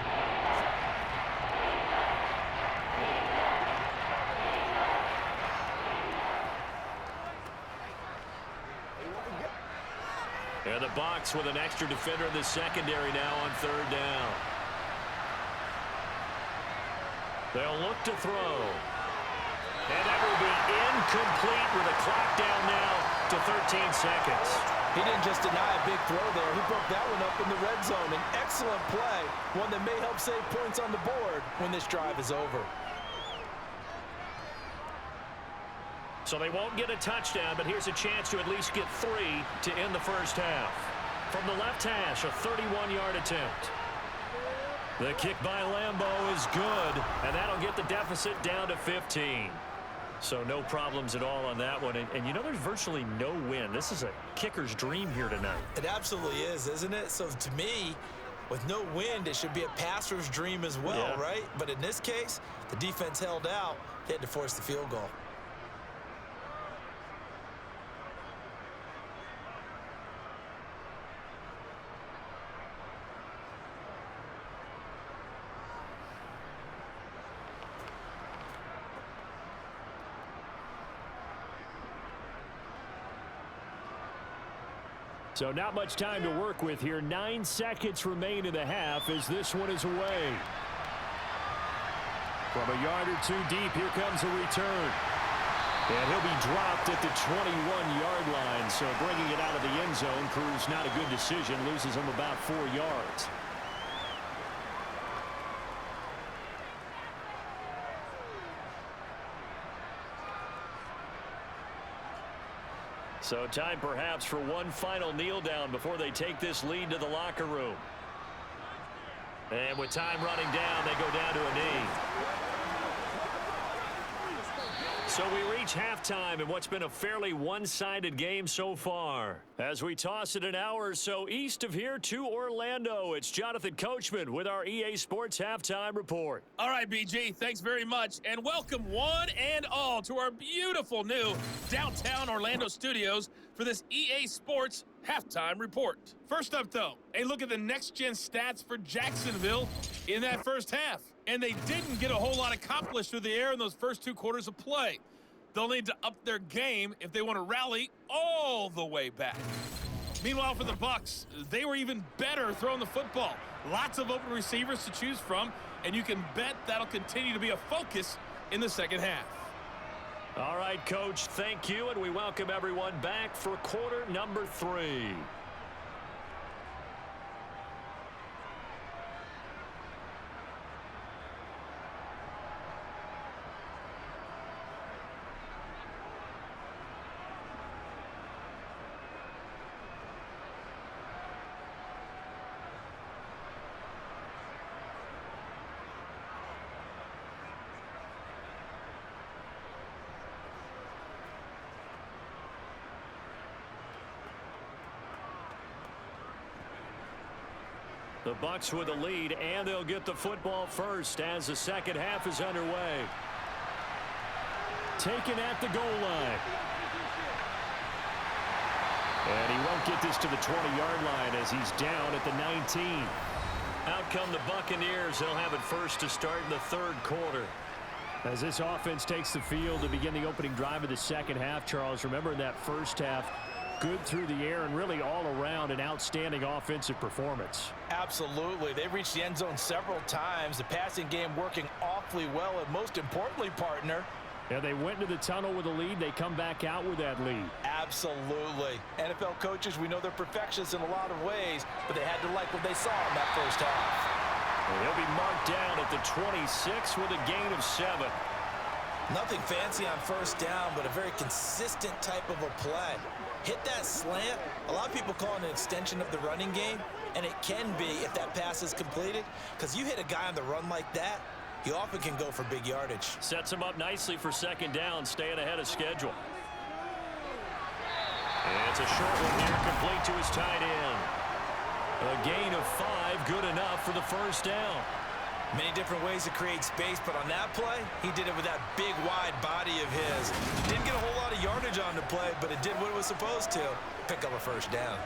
And the box with an extra defender in the secondary now on 3rd down. They'll look to throw. And that will be incomplete with a clock down now to 13 seconds. He didn't just deny a big throw there. He broke that one up in the red zone. An excellent play, one that may help save points on the board when this drive is over. So they won't get a touchdown, but here's a chance to at least get 3 to end the first half. From the left hash, a 31-yard attempt. The kick by Lambeau is good, and that'll get the deficit down to 15. So no problems at all on that one. And you know, there's virtually no win. This is a kicker's dream here tonight. It absolutely is, isn't it? So to me, with no wind, it should be a passer's dream as well, right? But in this case, the defense held out. They had to force the field goal. So not much time to work with here. 9 seconds remain in the half as this one is away. From a yard or two deep, here comes a return. And he'll be dropped at the 21-yard line. So bringing it out of the end zone proves not a good decision. Loses him about 4 yards. So time perhaps for one final kneel down before they take this lead to the locker room. And with time running down, they go down to a knee. So we reach halftime in what's been a fairly one-sided game so far. As we toss it an hour or so east of here to Orlando, it's Jonathan Coachman with our EA Sports Halftime Report. All right, BG, thanks very much, and welcome one and all to our beautiful new downtown Orlando studios for this EA Sports Halftime Report. First up, though, a look at the next-gen stats for Jacksonville in that first half. And they didn't get a whole lot accomplished through the air in those first 2 quarters of play. They'll need to up their game if they want to rally all the way back. Meanwhile, for the Bucs, they were even better throwing the football. Lots of open receivers to choose from, and you can bet that'll continue to be a focus in the second half. All right, Coach, thank you, and we welcome everyone back for quarter number 3. The Bucs with the lead, and they'll get the football first as the second half is underway. Taken at the goal line. And he won't get this to the 20-yard line as he's down at the 19. Out come the Buccaneers. They'll have it first to start in the third quarter. As this offense takes the field to begin the opening drive of the second half, Charles, remember in that first half, good through the air and really all around an outstanding offensive performance. Absolutely. They reached the end zone several times. The passing game working awfully well, and most importantly, partner, yeah, they went into the tunnel with a lead. They come back out with that lead. Absolutely. NFL coaches, we know they're perfectionists in a lot of ways, but they had to like what they saw in that first half. And he'll be marked down at the 26 with a gain of 7. Nothing fancy on first down, but a very consistent type of a play. Hit that slant. A lot of people call it an extension of the running game, and it can be if that pass is completed, because you hit a guy on the run like that, you often can go for big yardage. Sets him up nicely for second down, staying ahead of schedule. And it's a short one here, complete to his tight end. A gain of 5, good enough for the first down. Many different ways to create space, but on that play, he did it with that big, wide body of his. Didn't get a whole lot of yardage on the play, but it did what it was supposed to, pick up a first down.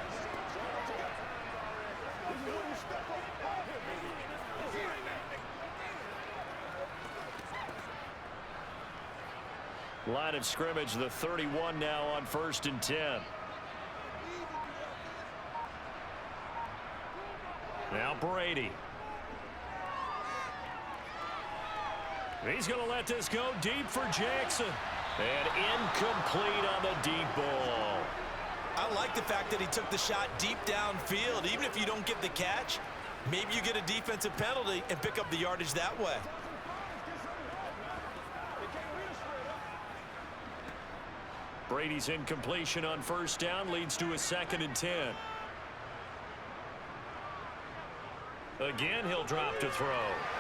Line of scrimmage, the 31 now on 1st and 10. Now Brady. He's going to let this go deep for Jackson. And incomplete on the deep ball. I like the fact that he took the shot deep downfield. Even if you don't get the catch, maybe you get a defensive penalty and pick up the yardage that way. Brady's incompletion on first down leads to a 2nd and 10. Again, he'll drop to throw.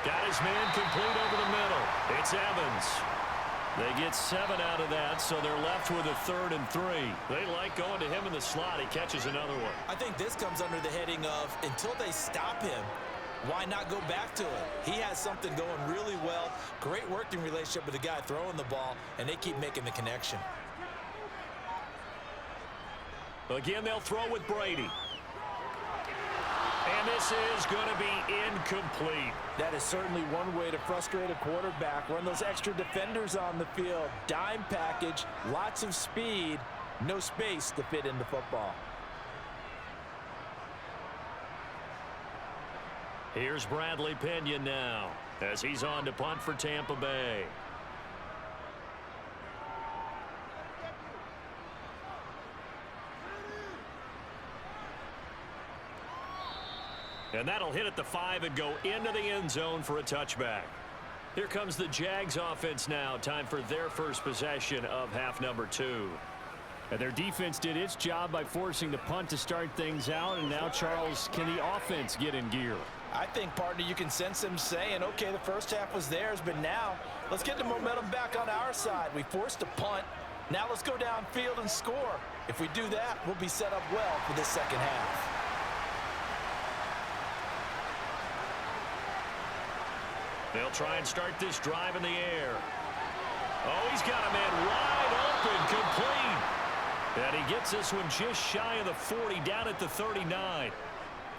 Got his man complete over the middle. It's Evans. They get 7 out of that, so they're left with a 3rd and 3. They like going to him in the slot. He catches another one. I think this comes under the heading of until they stop him, why not go back to it? He has something going really well. Great working relationship with the guy throwing the ball, and they keep making the connection. Again, they'll throw with Brady. And this is going to be incomplete. That is certainly one way to frustrate a quarterback. Run those extra defenders on the field. Dime package, lots of speed, no space to fit into football. Here's Bradley Pinion now as he's on to punt for Tampa Bay. And that'll hit at the 5 and go into the end zone for a touchback. Here comes the Jags offense now. Time for their first possession of half number 2. And their defense did its job by forcing the punt to start things out. And now, Charles, can the offense get in gear? I think, partner, you can sense them saying, okay, the first half was theirs, but now let's get the momentum back on our side. We forced a punt. Now let's go downfield and score. If we do that, we'll be set up well for this second half. They'll try and start this drive in the air. Oh, he's got a man wide open, complete. And he gets this one just shy of the 40, down at the 39.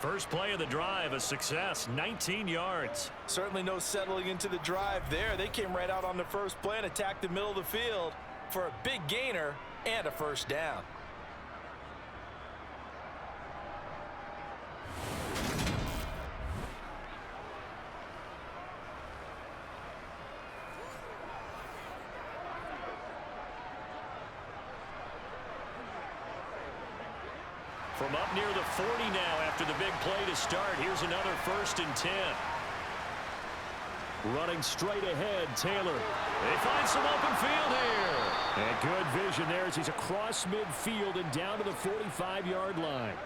First play of the drive, a success, 19 yards. Certainly no settling into the drive there. They came right out on the first play and attacked the middle of the field for a big gainer and a first down. From up near the 40 now after the big play to start. Here's another 1st and 10. Running straight ahead, Taylor. They find some open field here. And good vision there as he's across midfield and down to the 45-yard line.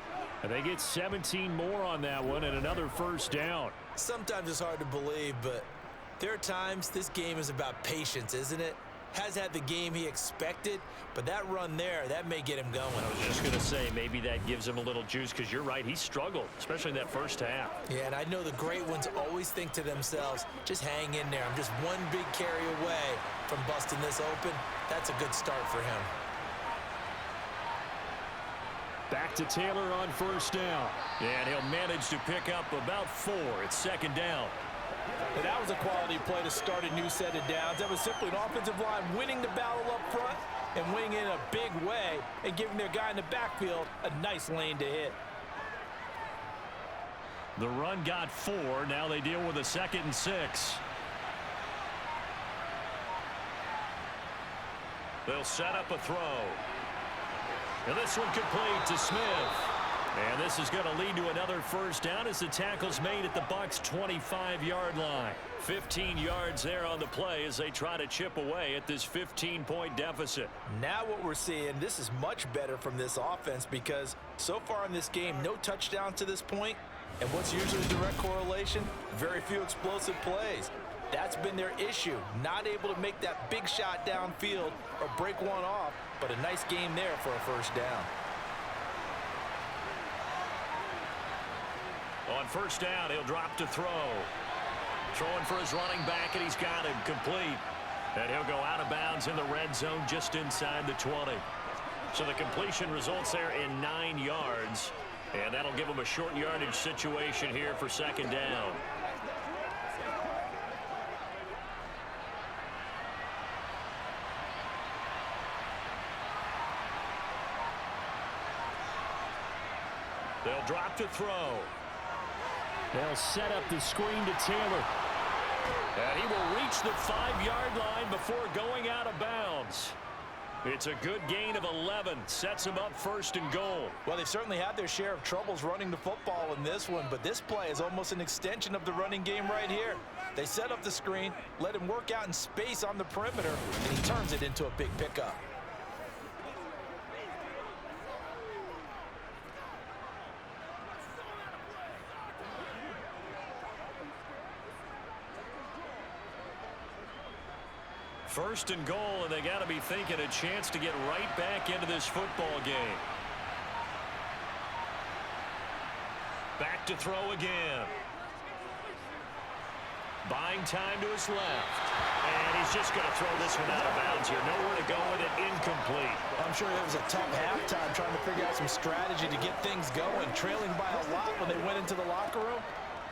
And they get 17 more on that one and another first down. Sometimes it's hard to believe, but there are times this game is about patience, isn't it? Has had the game he expected, but that run there, that may get him going. I was just going to say, maybe that gives him a little juice, because you're right, he struggled, especially in that first half. Yeah, and I know the great ones always think to themselves, just hang in there. I'm just one big carry away from busting this open. That's a good start for him. Back to Taylor on first down. And he'll manage to pick up about 4. It's 2nd down. And that was a quality play to start a new set of downs. That was simply an offensive line winning the battle up front and winning in a big way and giving their guy in the backfield a nice lane to hit. The run got 4. Now they deal with a 2nd and 6. They'll set up a throw. And this one complete to Smith. And this is going to lead to another first down as the tackle's made at the Bucs' 25-yard line. 15 yards there on the play as they try to chip away at this 15-point deficit. Now what we're seeing, this is much better from this offense because so far in this game, no touchdowns to this point. And what's usually a direct correlation? Very few explosive plays. That's been their issue. Not able to make that big shot downfield or break one off, but a nice game there for a first down. On first down, he'll drop to throw. Throwing for his running back, and he's got him complete. And he'll go out of bounds in the red zone just inside the 20. So the completion results there in 9 yards. And that'll give him a short yardage situation here for 2nd down. They'll drop to throw. They'll set up the screen to Taylor. And he will reach the 5-yard line before going out of bounds. It's a good gain of 11. Sets them up 1st and goal. Well, they've certainly had their share of troubles running the football in this one, but this play is almost an extension of the running game right here. They set up the screen, let him work out in space on the perimeter, and he turns it into a big pickup. First and goal, and they got to be thinking a chance to get right back into this football game. Back to throw again. Buying time to his left. And he's just going to throw this one out of bounds here. Nowhere to go with it. Incomplete. I'm sure it was a tough halftime trying to figure out some strategy to get things going. Trailing by a lot when they went into the locker room.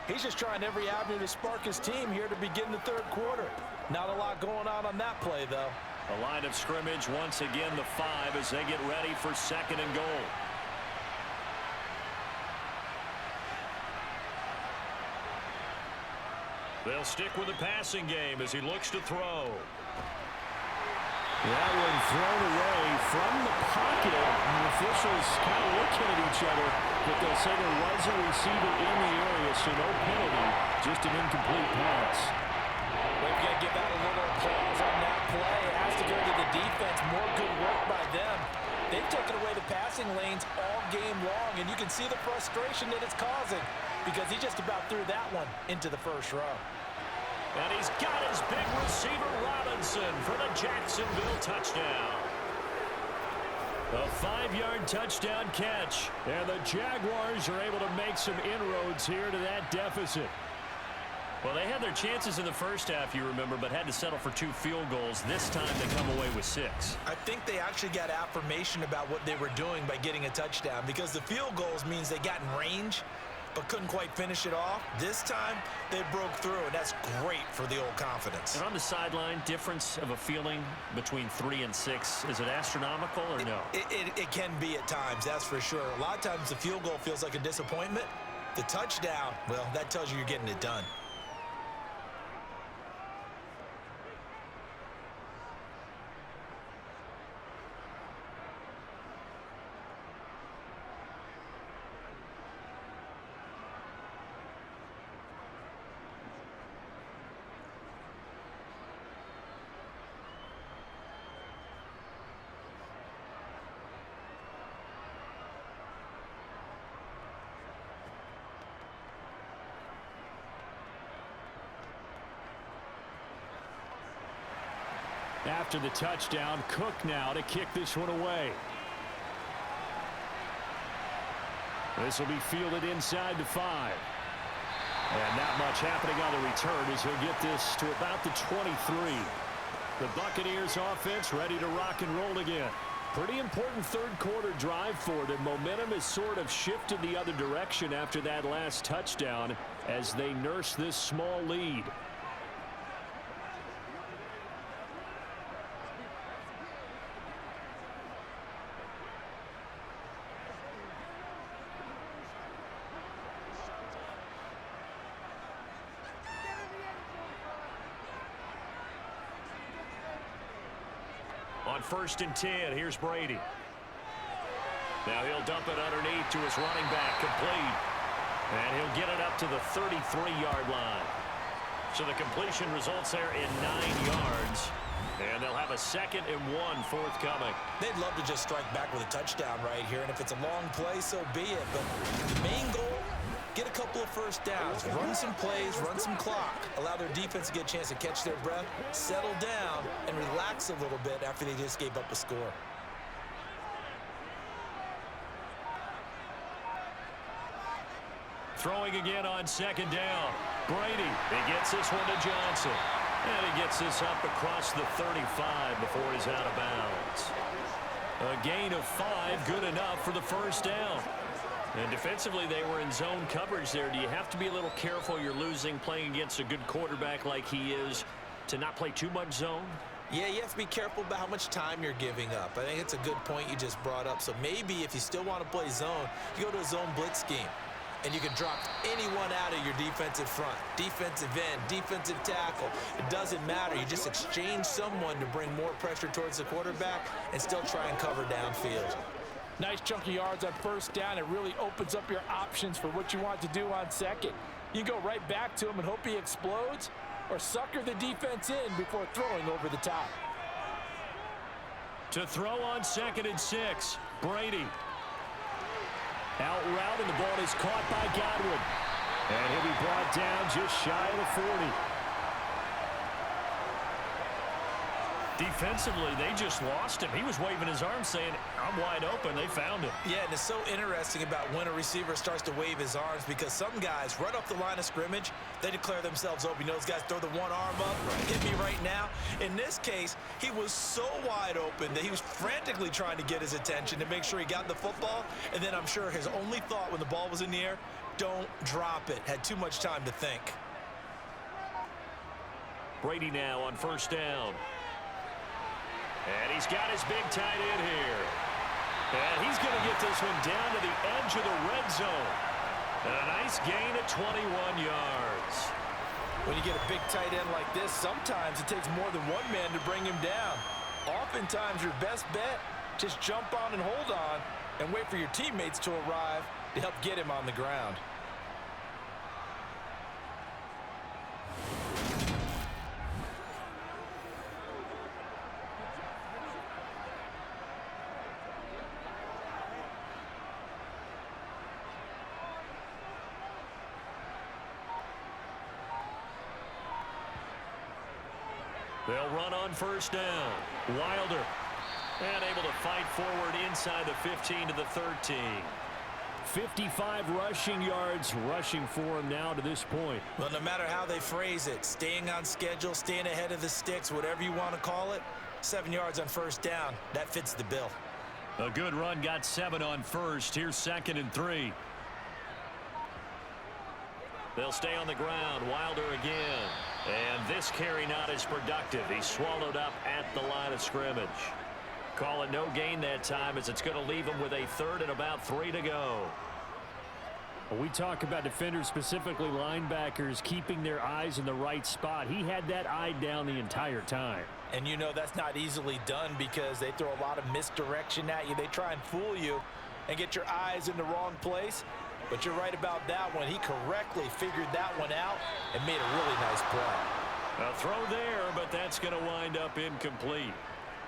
He's just trying every avenue to spark his team here to begin the 3rd quarter. Not a lot going on that play, though. The line of scrimmage, once again, the 5 as they get ready for 2nd and goal. They'll stick with the passing game as he looks to throw. That one thrown away from the pocket. And the officials kind of looking at each other, but they'll say there was a receiver in the area, so no penalty, just an incomplete pass. We've got to give out a little applause on that play. It has to go to the defense. More good work by them. They've taken away the passing lanes all game long, and you can see the frustration that it's causing because he just about threw that one into the 1st row. And he's got his big receiver, Robinson, for the Jacksonville touchdown. A 5-yard touchdown catch. And the Jaguars are able to make some inroads here to that deficit. Well, they had their chances in the first half, you remember, but had to settle for 2 field goals. This time they come away with 6. I think they actually got affirmation about what they were doing by getting a touchdown because the field goals means they got in range but couldn't quite finish it off. This time, they broke through, and that's great for the old confidence. And on the sideline, difference of a feeling between 3 and 6, is it astronomical or no? It can be at times, that's for sure. A lot of times the field goal feels like a disappointment. The touchdown, well, that tells you you're getting it done. After the touchdown, Cook now to kick this one away. This will be fielded inside the 5. And not much happening on the return as he'll get this to about the 23. The Buccaneers offense ready to rock and roll again. Pretty important 3rd quarter drive for them. Momentum has sort of shifted the other direction after that last touchdown as they nurse this small lead. On 1st and 10, here's Brady. Now he'll dump it underneath to his running back, complete. And he'll get it up to the 33-yard line. So the completion results there in 9 yards. And they'll have a 2nd and 1 forthcoming. They'd love to just strike back with a touchdown right here, and if it's a long play, so be it. But the main goal, get a couple of first downs, run some plays, run some clock, allow their defense to get a chance to catch their breath, settle down, and relax a little bit after they just gave up a score. Throwing again on 2nd down. Brady, he gets this one to Johnson. And he gets this up across the 35 before he's out of bounds. A gain of 5, good enough for the first down. And defensively, they were in zone coverage there. Do you have to be a little careful you're losing playing against a good quarterback like he is to not play too much zone? Yeah, you have to be careful about how much time you're giving up. I think it's a good point you just brought up. So maybe if you still want to play zone, you go to a zone blitz scheme. and you can drop anyone out of your defensive front. Defensive end, defensive tackle. It doesn't matter. You just exchange someone to bring more pressure towards the quarterback and still try and cover downfield. Nice chunk of yards on first down. It really opens up your options for what you want to do on second. You can go right back to him and hope he explodes, or sucker the defense in before throwing over the top. To throw on 2nd and 6, Brady. Out route, and the ball is caught by Godwin. And he'll be brought down just shy of the 40. Defensively, they just lost him. He was waving his arms saying, I'm wide open. They found him. Yeah, and it's so interesting about when a receiver starts to wave his arms, because some guys right up the line of scrimmage, they declare themselves open. You know, those guys throw the one arm up, hit me right now. In this case, he was so wide open that he was frantically trying to get his attention to make sure he got the football. And then I'm sure his only thought when the ball was in the air, don't drop it. Had too much time to think. Brady now on 1st down. And he's got his big tight end here. And he's going to get this one down to the edge of the red zone. And a nice gain at 21 yards. When you get a big tight end like this, sometimes it takes more than one man to bring him down. Oftentimes, your best bet, just jump on and hold on and wait for your teammates to arrive to help get him on the ground. They'll run on 1st down. Wilder. And able to fight forward inside the 15 to the 13. 55 rushing yards rushing for him now to this point. Well, no matter how they phrase it, staying on schedule, staying ahead of the sticks, whatever you want to call it, 7 yards on 1st down, that fits the bill. A good run, got 7 on 1st. Here's 2nd and 3. They'll stay on the ground. Wilder again. And this carry not as productive. He's swallowed up at the line of scrimmage. Call it no gain that time, as it's going to leave him with a 3rd and about 3 to go. When we talk about defenders, specifically linebackers, keeping their eyes in the right spot, he had that eye down the entire time. And you know that's not easily done, because they throw a lot of misdirection at you. They try and fool you and get your eyes in the wrong place. But you're right about that one. He correctly figured that one out and made a really nice play. A throw there, but that's going to wind up incomplete.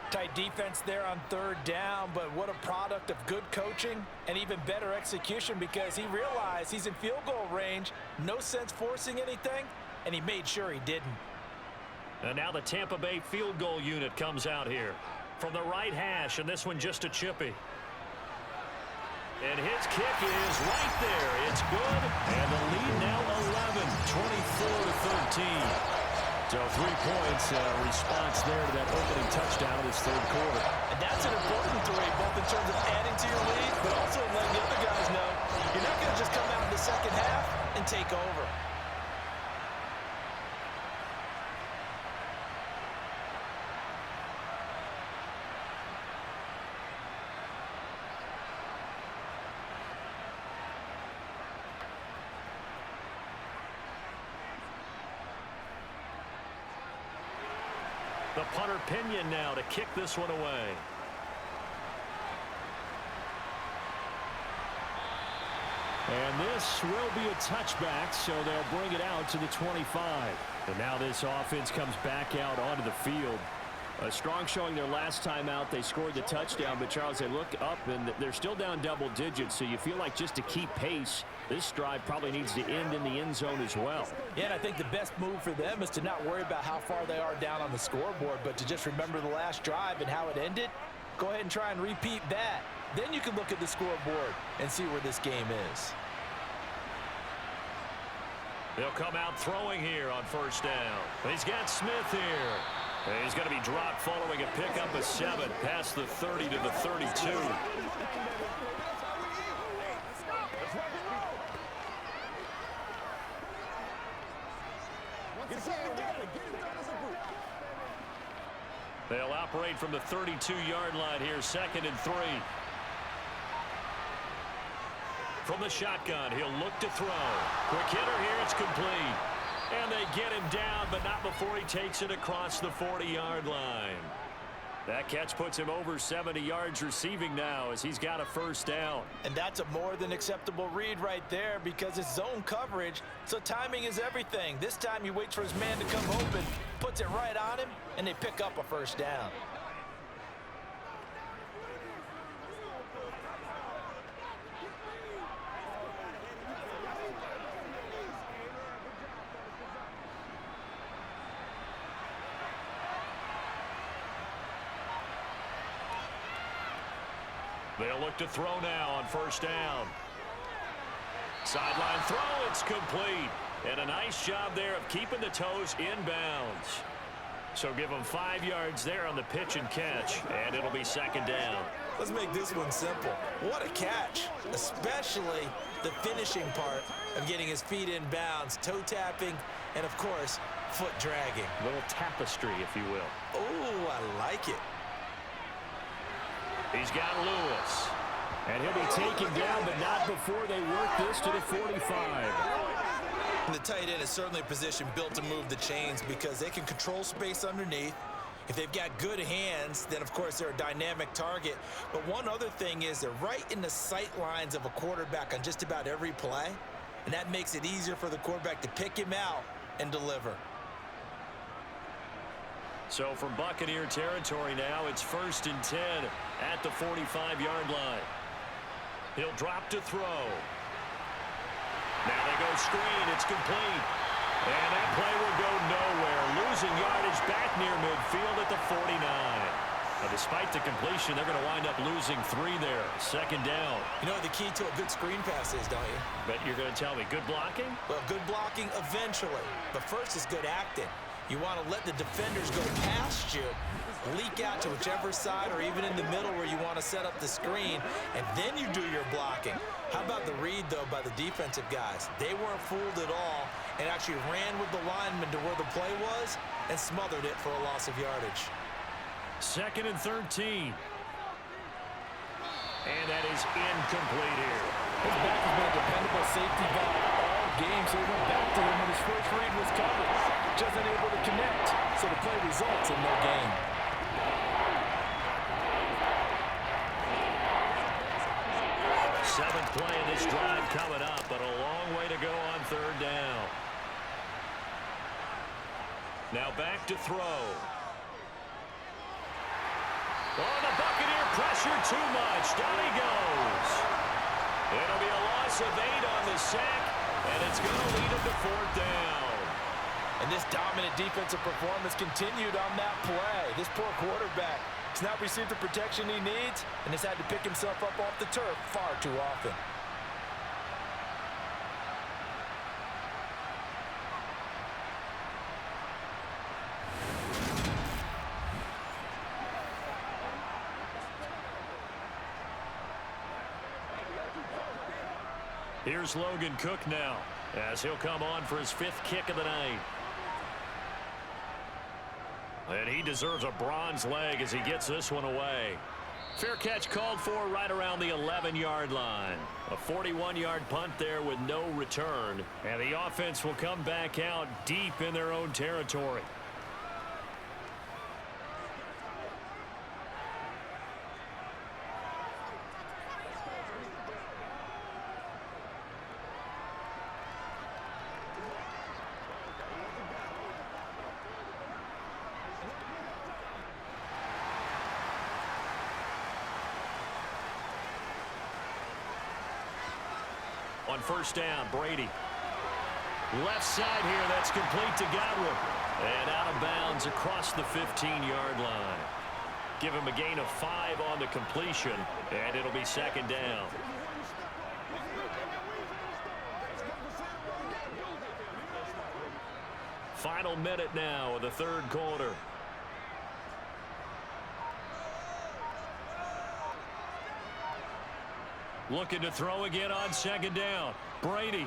Tight defense there on 3rd down, but what a product of good coaching and even better execution, because he realized he's in field goal range. No sense forcing anything, and he made sure he didn't. And now the Tampa Bay field goal unit comes out here from the right hash, and this one just a chippy. And his kick is right there. It's good. And the lead now 11, 24-13. So 3 points, response there to that opening touchdown this 3rd quarter. And that's an important 3, both in terms of adding to your lead, but also letting the other guys know you're not going to just come out in the 2nd half and take over. The punter Pinion now to kick this one away. And this will be a touchback, so they'll bring it out to the 25. And now this offense comes back out onto the field. A strong showing their last time out. They scored the touchdown, but Charles, they look up and they're still down double digits, so you feel like just to keep pace, this drive probably needs to end in the end zone as well. Yeah, and I think the best move for them is to not worry about how far they are down on the scoreboard, but to just remember the last drive and how it ended. Go ahead and try and repeat that. Then you can look at the scoreboard and see where this game is. They'll come out throwing here on 1st down. He's got Smith here. And he's going to be dropped following a pickup of 7 past the 30 to the 32. They'll operate from the 32-yard line here, 2nd and 3. From the shotgun, he'll look to throw. Quick hitter here, it's complete. And they get him down, but not before he takes it across the 40-yard line. That catch puts him over 70 yards receiving now as he's got a first down. And that's a more than acceptable read right there because it's zone coverage, so timing is everything. This time he waits for his man to come open, puts it right on him, and they pick up a first down. They'll look to throw now on first down. Sideline throw, it's complete. And a nice job there of keeping the toes inbounds. So give them 5 yards there on the pitch and catch, and it'll be second down. Let's make this one simple. What a catch, especially the finishing part of getting his feet in bounds, toe tapping, and of course, foot dragging. A little tapestry, if you will. Oh, I like it. He's got Lewis. And he'll be taken down, but not before they work this to the 45. And the tight end is certainly a position built to move the chains because they can control space underneath. If they've got good hands, then of course they're a dynamic target. But one other thing is they're right in the sight lines of a quarterback on just about every play. And that makes it easier for the quarterback to pick him out and deliver. So from Buccaneer territory now, it's 1st and 10 at the 45-yard line. He'll drop to throw. Now they go screen. It's complete. And that play will go nowhere. Losing yardage back near midfield at the 49. Now, despite the completion, they're going to wind up losing 3 there. Second down. You know what the key to a good screen pass is, don't you? But you're going to tell me, good blocking? Well, good blocking eventually. But first is good acting. You want to let the defenders go past you, leak out to whichever side or even in the middle where you want to set up the screen, and then you do your blocking. How about the read, though, by the defensive guys? They weren't fooled at all and actually ran with the lineman to where the play was and smothered it for a loss of yardage. 2nd and 13. And that is incomplete here. His back has been a dependable safety valve all game, so he went back to him when his first read was covered. Just unable to connect, so the play results in no gain. Seventh play of this drive coming up, but a long way to go on 3rd down. Now back to throw. Oh, the Buccaneer pressure too much. Down he goes. It'll be a loss of 8 on the sack, and it's going to lead him to 4th down. And this dominant defensive performance continued on that play. This poor quarterback has not received the protection he needs and has had to pick himself up off the turf far too often. Here's Logan Cook now as he'll come on for his 5th kick of the night. And he deserves a bronze leg as he gets this one away. Fair catch called for right around the 11-yard line. A 41-yard punt there with no return. And the offense will come back out deep in their own territory. On first down, Brady. Left side here, that's complete to Godwin. And out of bounds across the 15-yard line. Give him a gain of 5 on the completion, and it'll be 2nd down. Final minute now of the 3rd quarter. Looking to throw again on 2nd down. Brady.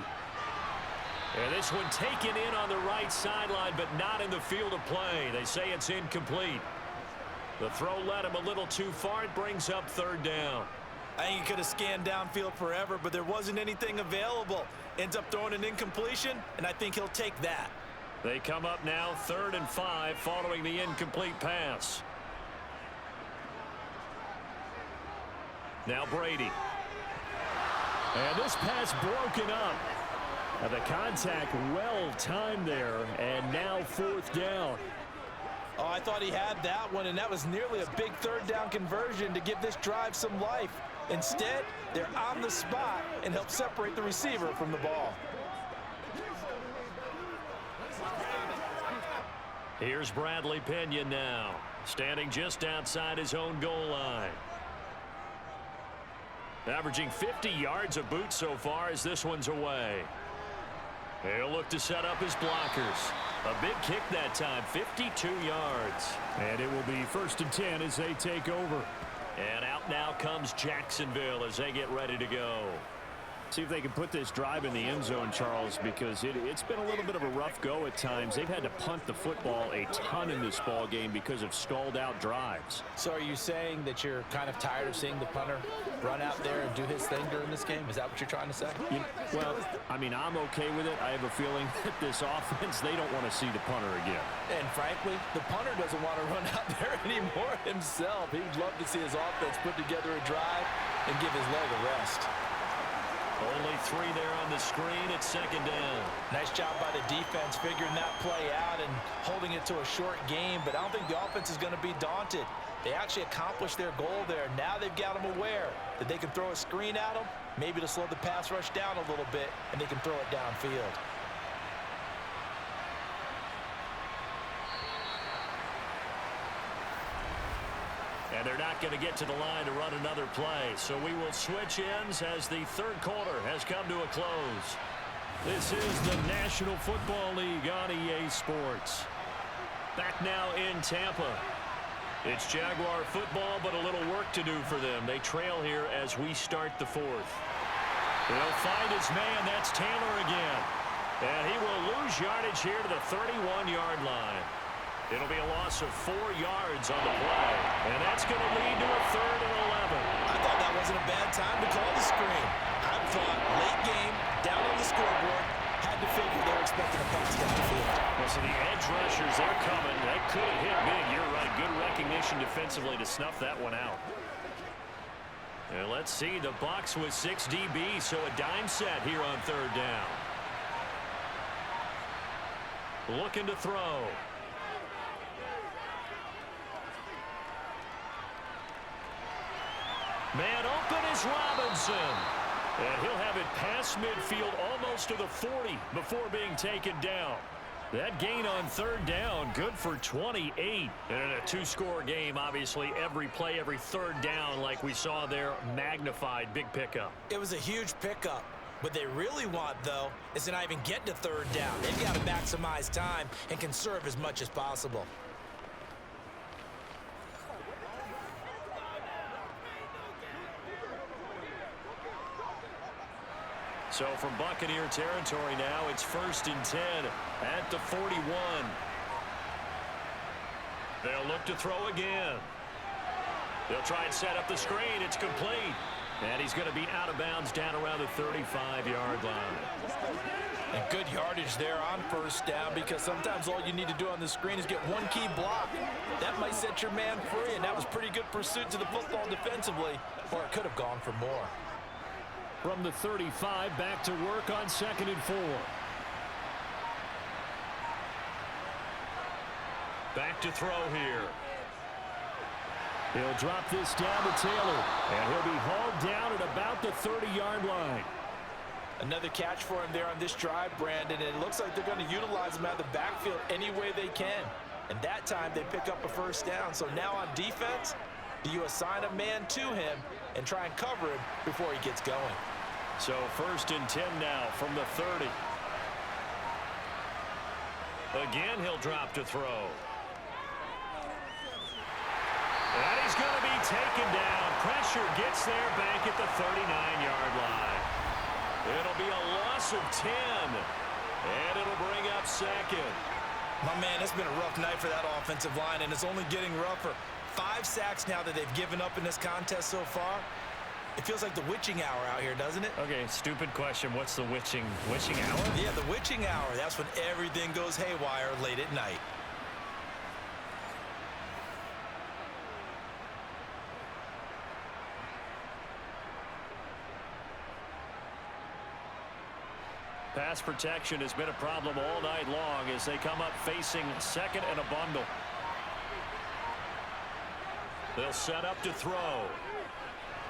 And this one taken in on the right sideline, but not in the field of play. They say it's incomplete. The throw led him a little too far. It brings up 3rd down. I think he could have scanned downfield forever, but there wasn't anything available. Ends up throwing an incompletion, and I think he'll take that. They come up now 3rd and 5 following the incomplete pass. Now Brady. And this pass broken up. And the contact well timed there, and now 4th down. Oh, I thought he had that one, and that was nearly a big 3rd down conversion to give this drive some life. Instead, they're on the spot and help separate the receiver from the ball. Here's Bradley Pinion now, standing just outside his own goal line. Averaging 50 yards a boot so far as this one's away. He'll look to set up his blockers. A big kick that time, 52 yards. And it will be 1st and 10 as they take over. And out now comes Jacksonville as they get ready to go. See if they can put this drive in the end zone, Charles, because it's been a little bit of a rough go at times. They've had to punt the football a ton in this ball game because of stalled out drives. So are you saying that you're kind of tired of seeing the punter run out there and do his thing during this game? Is that what you're trying to say? Well, I mean, I'm okay with it. I have a feeling that this offense, they don't want to see the punter again. And frankly, the punter doesn't want to run out there anymore himself. He'd love to see his offense put together a drive and give his leg a rest. Only 3 there on the screen. It's 2nd down. Nice job by the defense figuring that play out and holding it to a short game, but I don't think the offense is going to be daunted. They actually accomplished their goal there. Now they've got them aware that they can throw a screen at them, maybe to slow the pass rush down a little bit, and they can throw it downfield. And they're not going to get to the line to run another play. So we will switch ends as the 3rd quarter has come to a close. This is the National Football League on EA Sports. Back now in Tampa. It's Jaguar football, but a little work to do for them. They trail here as we start the 4th. He'll find his man. That's Taylor again. And he will lose yardage here to the 31-yard line. It'll be a loss of 4 yards on the play. And that's going to lead to a 3rd and 11. I thought that wasn't a bad time to call the screen. I thought late game, down on the scoreboard, had to figure they were expecting a pass down the field. Well, so the edge rushers, they're coming. They could have hit big. You're right. Good recognition defensively to snuff that one out. And let's see, the Bucs with 6 DB, so a dime set here on 3rd down. Looking to throw. Man open is Robinson. And he'll have it past midfield almost to the 40 before being taken down. That gain on 3rd down, good for 28. And in a 2-score game, obviously, every play, every 3rd down, like we saw there, magnified, big pickup. It was a huge pickup. What they really want, though, is to not even get to 3rd down. They've got to maximize time and conserve as much as possible. So from Buccaneer territory now, it's 1st and 10 at the 41. They'll look to throw again. They'll try and set up the screen. It's complete. And he's going to be out of bounds down around the 35-yard line. And good yardage there on 1st down, because sometimes all you need to do on the screen is get one key block. That might set your man free, and that was pretty good pursuit to the football defensively, or it could have gone for more. From the 35, back to work on 2nd and 4. Back to throw here. He'll drop this down to Taylor, and he'll be hauled down at about the 30-yard line. Another catch for him there on this drive, Brandon, and it looks like they're going to utilize him out of the backfield any way they can. And that time they pick up a 1st down. So now on defense, do you assign a man to him and try and cover him before he gets going? So 1st and 10 now from the 30. Again, he'll drop to throw. And he's going to be taken down. Pressure gets there back at the 39-yard line. It'll be a loss of 10. And it'll bring up 2nd. My man, it's been a rough night for that offensive line, and it's only getting rougher. 5 sacks now that they've given up in this contest so far. It feels like the witching hour out here, doesn't it? Okay, stupid question. What's the witching hour? Yeah, the witching hour. That's when everything goes haywire late at night. Pass protection has been a problem all night long as they come up facing second and a bundle. They'll set up to throw.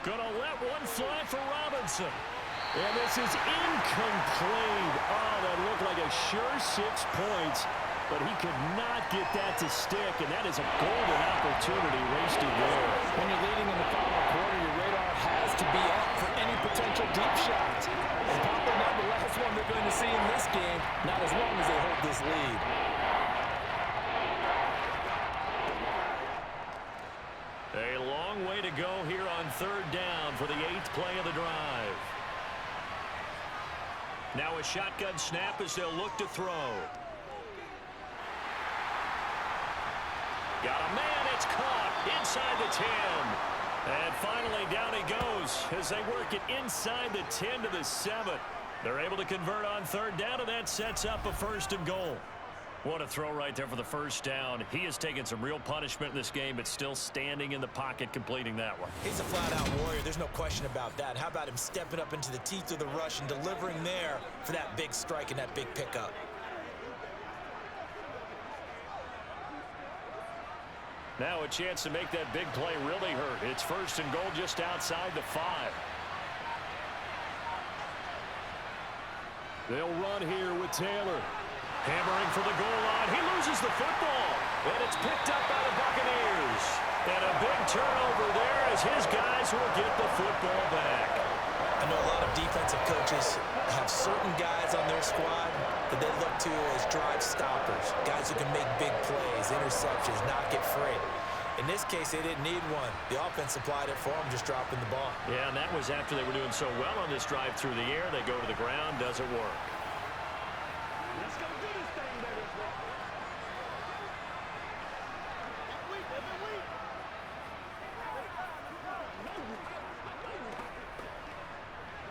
Gonna let one fly for Robinson. And this is incomplete. Oh, that looked like a sure 6 points, but he could not get that to stick, and that is a golden opportunity wasted there. When you're leading in the final quarter, your radar has to be up for any potential deep shots. And probably not the last one they're going to see in this game, not as long as they hold this lead. A long way to go here on third down for the 8th play of the drive. Now a shotgun snap as they'll look to throw. Got a man, it's caught inside the 10. And finally down he goes as they work it inside the 10 to the 7. They're able to convert on third down, and that sets up a 1st and goal. What a throw right there for the first down. He has taken some real punishment in this game, but still standing in the pocket completing that one. He's a flat-out warrior. There's no question about that. How about him stepping up into the teeth of the rush and delivering there for that big strike and that big pickup? Now a chance to make that big play really hurt. It's 1st and goal just outside the 5. They'll run here with Taylor. Hammering for the goal line. He loses the football. And it's picked up by the Buccaneers. And a big turnover there as his guys will get the football back. I know a lot of defensive coaches have certain guys on their squad that they look to as drive stoppers. Guys who can make big plays, interceptions, not get free. In this case, they didn't need one. The offense supplied it for them, just dropping the ball. Yeah, and that was after they were doing so well on this drive through the air. They go to the ground, doesn't work. Let's go do this thing, baby.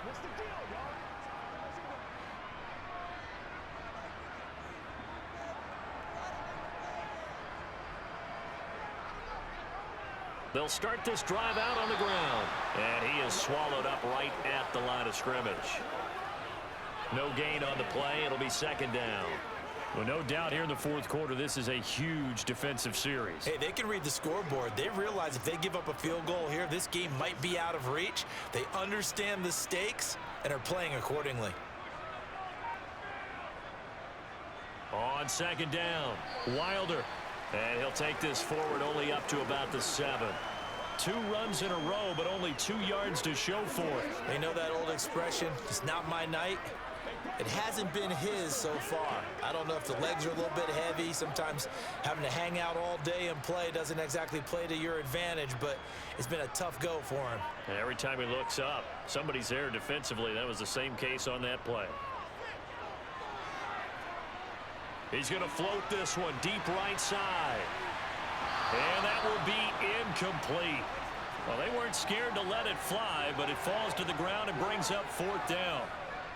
What's the deal, y'all? They'll start this drive out on the ground. And he is swallowed up right at the line of scrimmage. No gain on the play. It'll be 2nd down. Well, no doubt here in the 4th quarter, this is a huge defensive series. Hey, they can read the scoreboard. They realize if they give up a field goal here, this game might be out of reach. They understand the stakes and are playing accordingly. On 2nd down, Wilder. And he'll take this forward only up to about the 7. 2 runs in a row, but only 2 yards to show for it. They know that old expression, it's not my night. It hasn't been his so far. I don't know if the legs are a little bit heavy. Sometimes having to hang out all day and play doesn't exactly play to your advantage, but it's been a tough go for him. And every time he looks up, somebody's there defensively. That was the same case on that play. He's going to float this one deep right side. And that will be incomplete. Well, they weren't scared to let it fly, but it falls to the ground and brings up 4th down.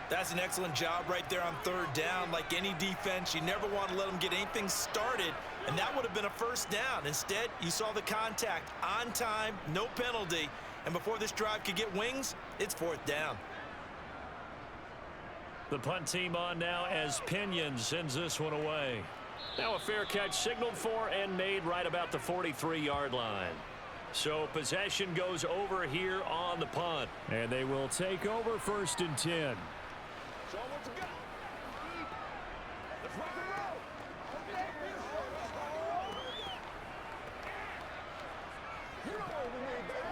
That's an excellent job right there on 3rd down. Like any defense, you never want to let them get anything started, and that would have been a 1st down. Instead, you saw the contact on time, no penalty, and before this drive could get wings, it's 4th down. The punt team on now as Pinion sends this one away. Now a fair catch signaled for and made right about the 43-yard line. So possession goes over here on the punt. And they will take over 1st and 10. Show 'em what you got. Let's rock and roll. You know what we need, baby.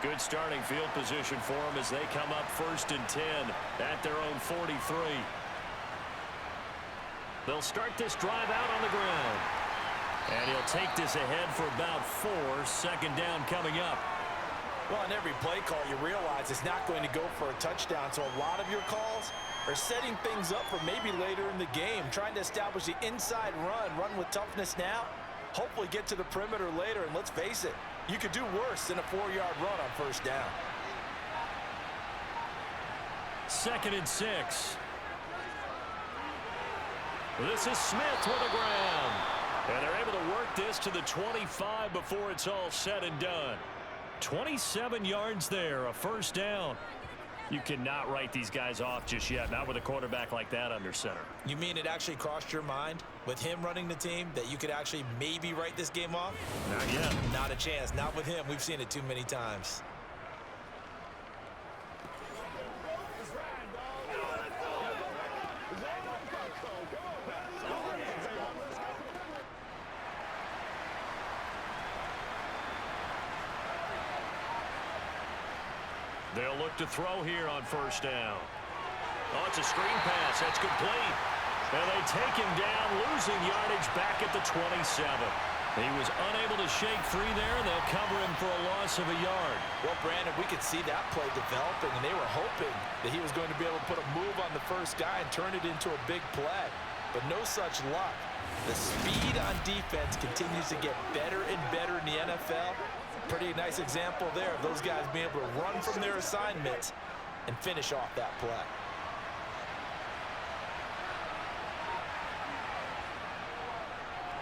Good starting field position for them as they come up 1st and 10 at their own 43. They'll start this drive out on the ground. And he'll take this ahead for about 4. 2nd down coming up. Well, on every play call, you realize it's not going to go for a touchdown, so a lot of your calls are setting things up for maybe later in the game, trying to establish the inside run with toughness now, Hopefully get to the perimeter later, and let's face it, you could do worse than a 4-yard run on first down. 2nd and 6. This is Smith with the ground. And they're able to work this to the 25 before it's all said and done. 27 yards there, a first down. You cannot write these guys off just yet, not with a quarterback like that under center. You mean it actually crossed your mind with him running the team that you could actually maybe write this game off? Not yet. Not a chance. Not with him. We've seen it too many times. They'll look to throw here on first down. Oh, it's a screen pass. That's complete. And they take him down, losing yardage back at the 27. He was unable to shake free there. They'll cover him for a loss of a yard. Well, Brandon, we could see that play developing, and they were hoping that he was going to be able to put a move on the first guy and turn it into a big play. But no such luck. The speed on defense continues to get better and better in the NFL. Pretty nice example there of those guys being able to run from their assignments and finish off that play.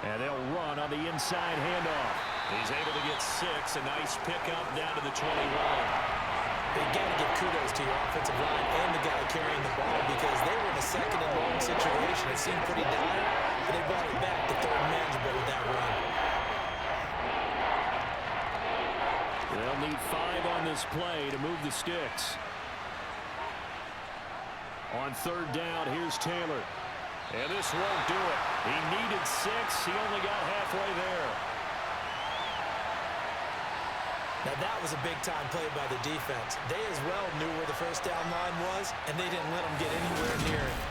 And they'll run on the inside handoff. He's able to get 6. A nice pickup down to the 21. They got to give kudos to your offensive line and the guy carrying the ball because they were in a 2nd and long situation. It seemed pretty dire, but they brought it back to third manageable with that run. They'll need 5 on this play to move the sticks. On 3rd down, here's Taylor. And this won't do it. He needed 6. He only got halfway there. Now that was a big-time play by the defense. They as well knew where the first down line was, and they didn't let them get anywhere near it.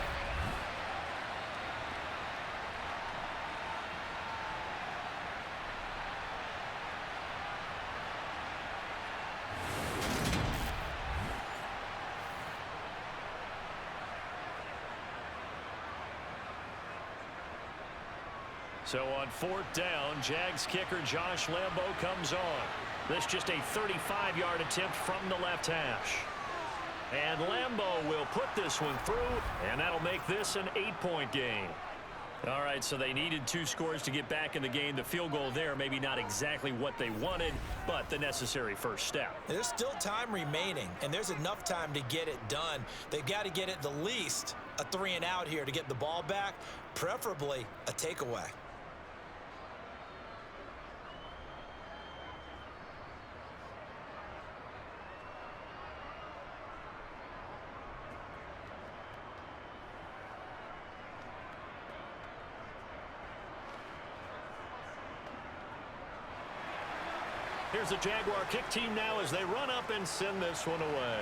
So on 4th down, Jags kicker Josh Lambo comes on. This just a 35-yard attempt from the left hash. And Lambo will put this one through, and that'll make this an 8-point game. All right, so they needed 2 scores to get back in the game. The field goal there, maybe not exactly what they wanted, but the necessary first step. There's still time remaining, and there's enough time to get it done. They've got to get at the least a 3-and-out here to get the ball back, preferably a takeaway. Here's the Jaguar kick team now as they run up and send this one away.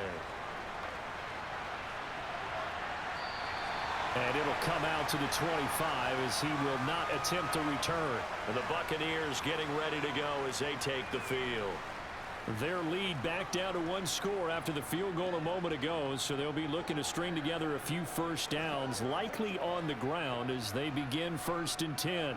And it'll come out to the 25 as he will not attempt to return. And the Buccaneers getting ready to go as they take the field. Their lead back down to 1 score after the field goal a moment ago, so they'll be looking to string together a few first downs, likely on the ground as they begin 1st and 10.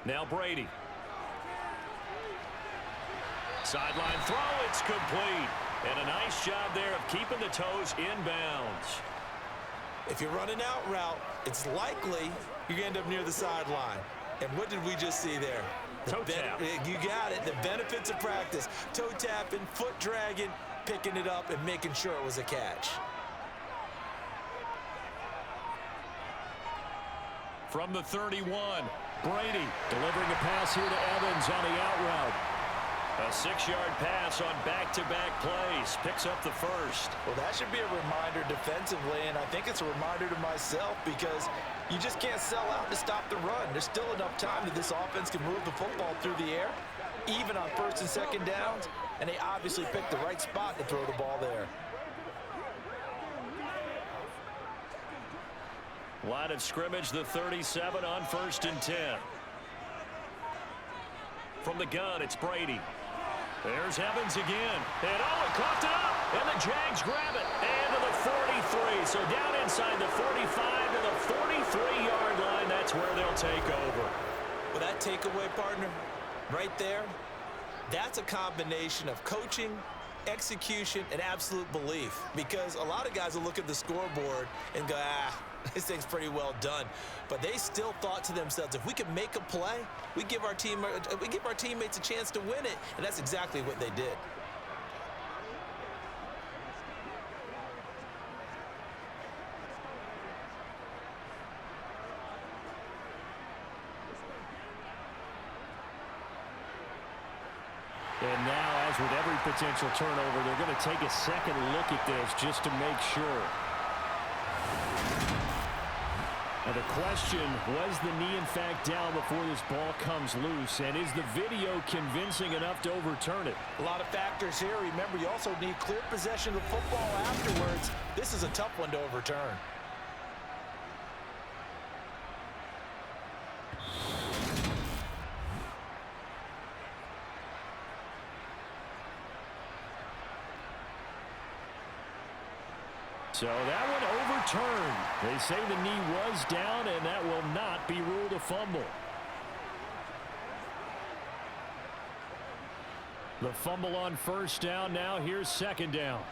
Now Brady. Sideline throw, it's complete. And a nice job there of keeping the toes inbounds. If you're running out route, it's likely you're going to end up near the sideline. And what did we just see there? Toe tap. You got it. The benefits of practice. Toe tapping, foot dragging, picking it up, and making sure it was a catch. From the 31, Brady delivering a pass here to Evans on the out route. A 6-yard pass on back-to-back plays. Picks up the first. Well, that should be a reminder defensively, and I think it's a reminder to myself because you just can't sell out to stop the run. There's still enough time that this offense can move the football through the air, even on 1st and 2nd downs, and they obviously picked the right spot to throw the ball there. Line of scrimmage, the 37 on 1st and 10. From the gun, it's Brady. There's Evans again. And it coughed it up. And the Jags grab it. And to the 43. So down inside the 45 to the 43-yard line. That's where they'll take over. Well, that takeaway, partner, right there, that's a combination of coaching, execution, and absolute belief. Because a lot of guys will look at the scoreboard and go, this thing's pretty well done. But they still thought to themselves, if we can make a play, we give our teammates a chance to win it. And that's exactly what they did. And now, as with every potential turnover, they're going to take a second look at this just to make sure. Now the question, was the knee in fact down before this ball comes loose? And is the video convincing enough to overturn it? A lot of factors here. Remember, you also need clear possession of the football afterwards. This is a tough one to overturn. So that one overturned. They say the knee was down, and that will not be ruled a fumble. The fumble on first down. Now here's second down.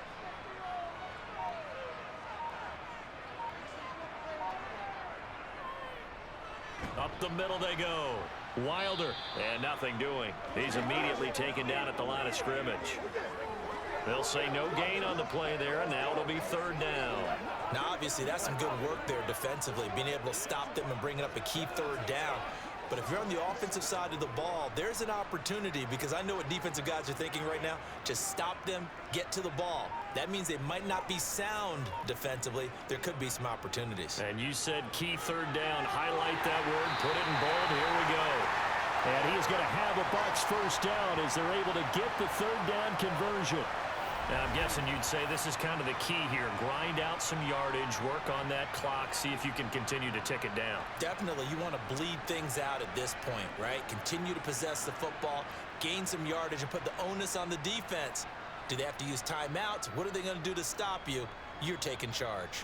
Up the middle they go. Wilder. And nothing doing. He's immediately taken down at the line of scrimmage. They'll say no gain on the play there, and now it'll be third down. Now, obviously, that's some good work there defensively, being able to stop them and bring up a key third down. But if you're on the offensive side of the ball, there's an opportunity, because I know what defensive guys are thinking right now. Just stop them, get to the ball. That means they might not be sound defensively. There could be some opportunities. And you said key third down. Highlight that word, put it in bold. Here we go. And he is going to have a Bucs first down as they're able to get the third down conversion. Now, I'm guessing you'd say this is kind of the key here. Grind out some yardage, work on that clock, see if you can continue to tick it down. Definitely, you want to bleed things out at this point, right? Continue to possess the football, gain some yardage, and put the onus on the defense. Do they have to use timeouts? What are they going to do to stop you? You're taking charge.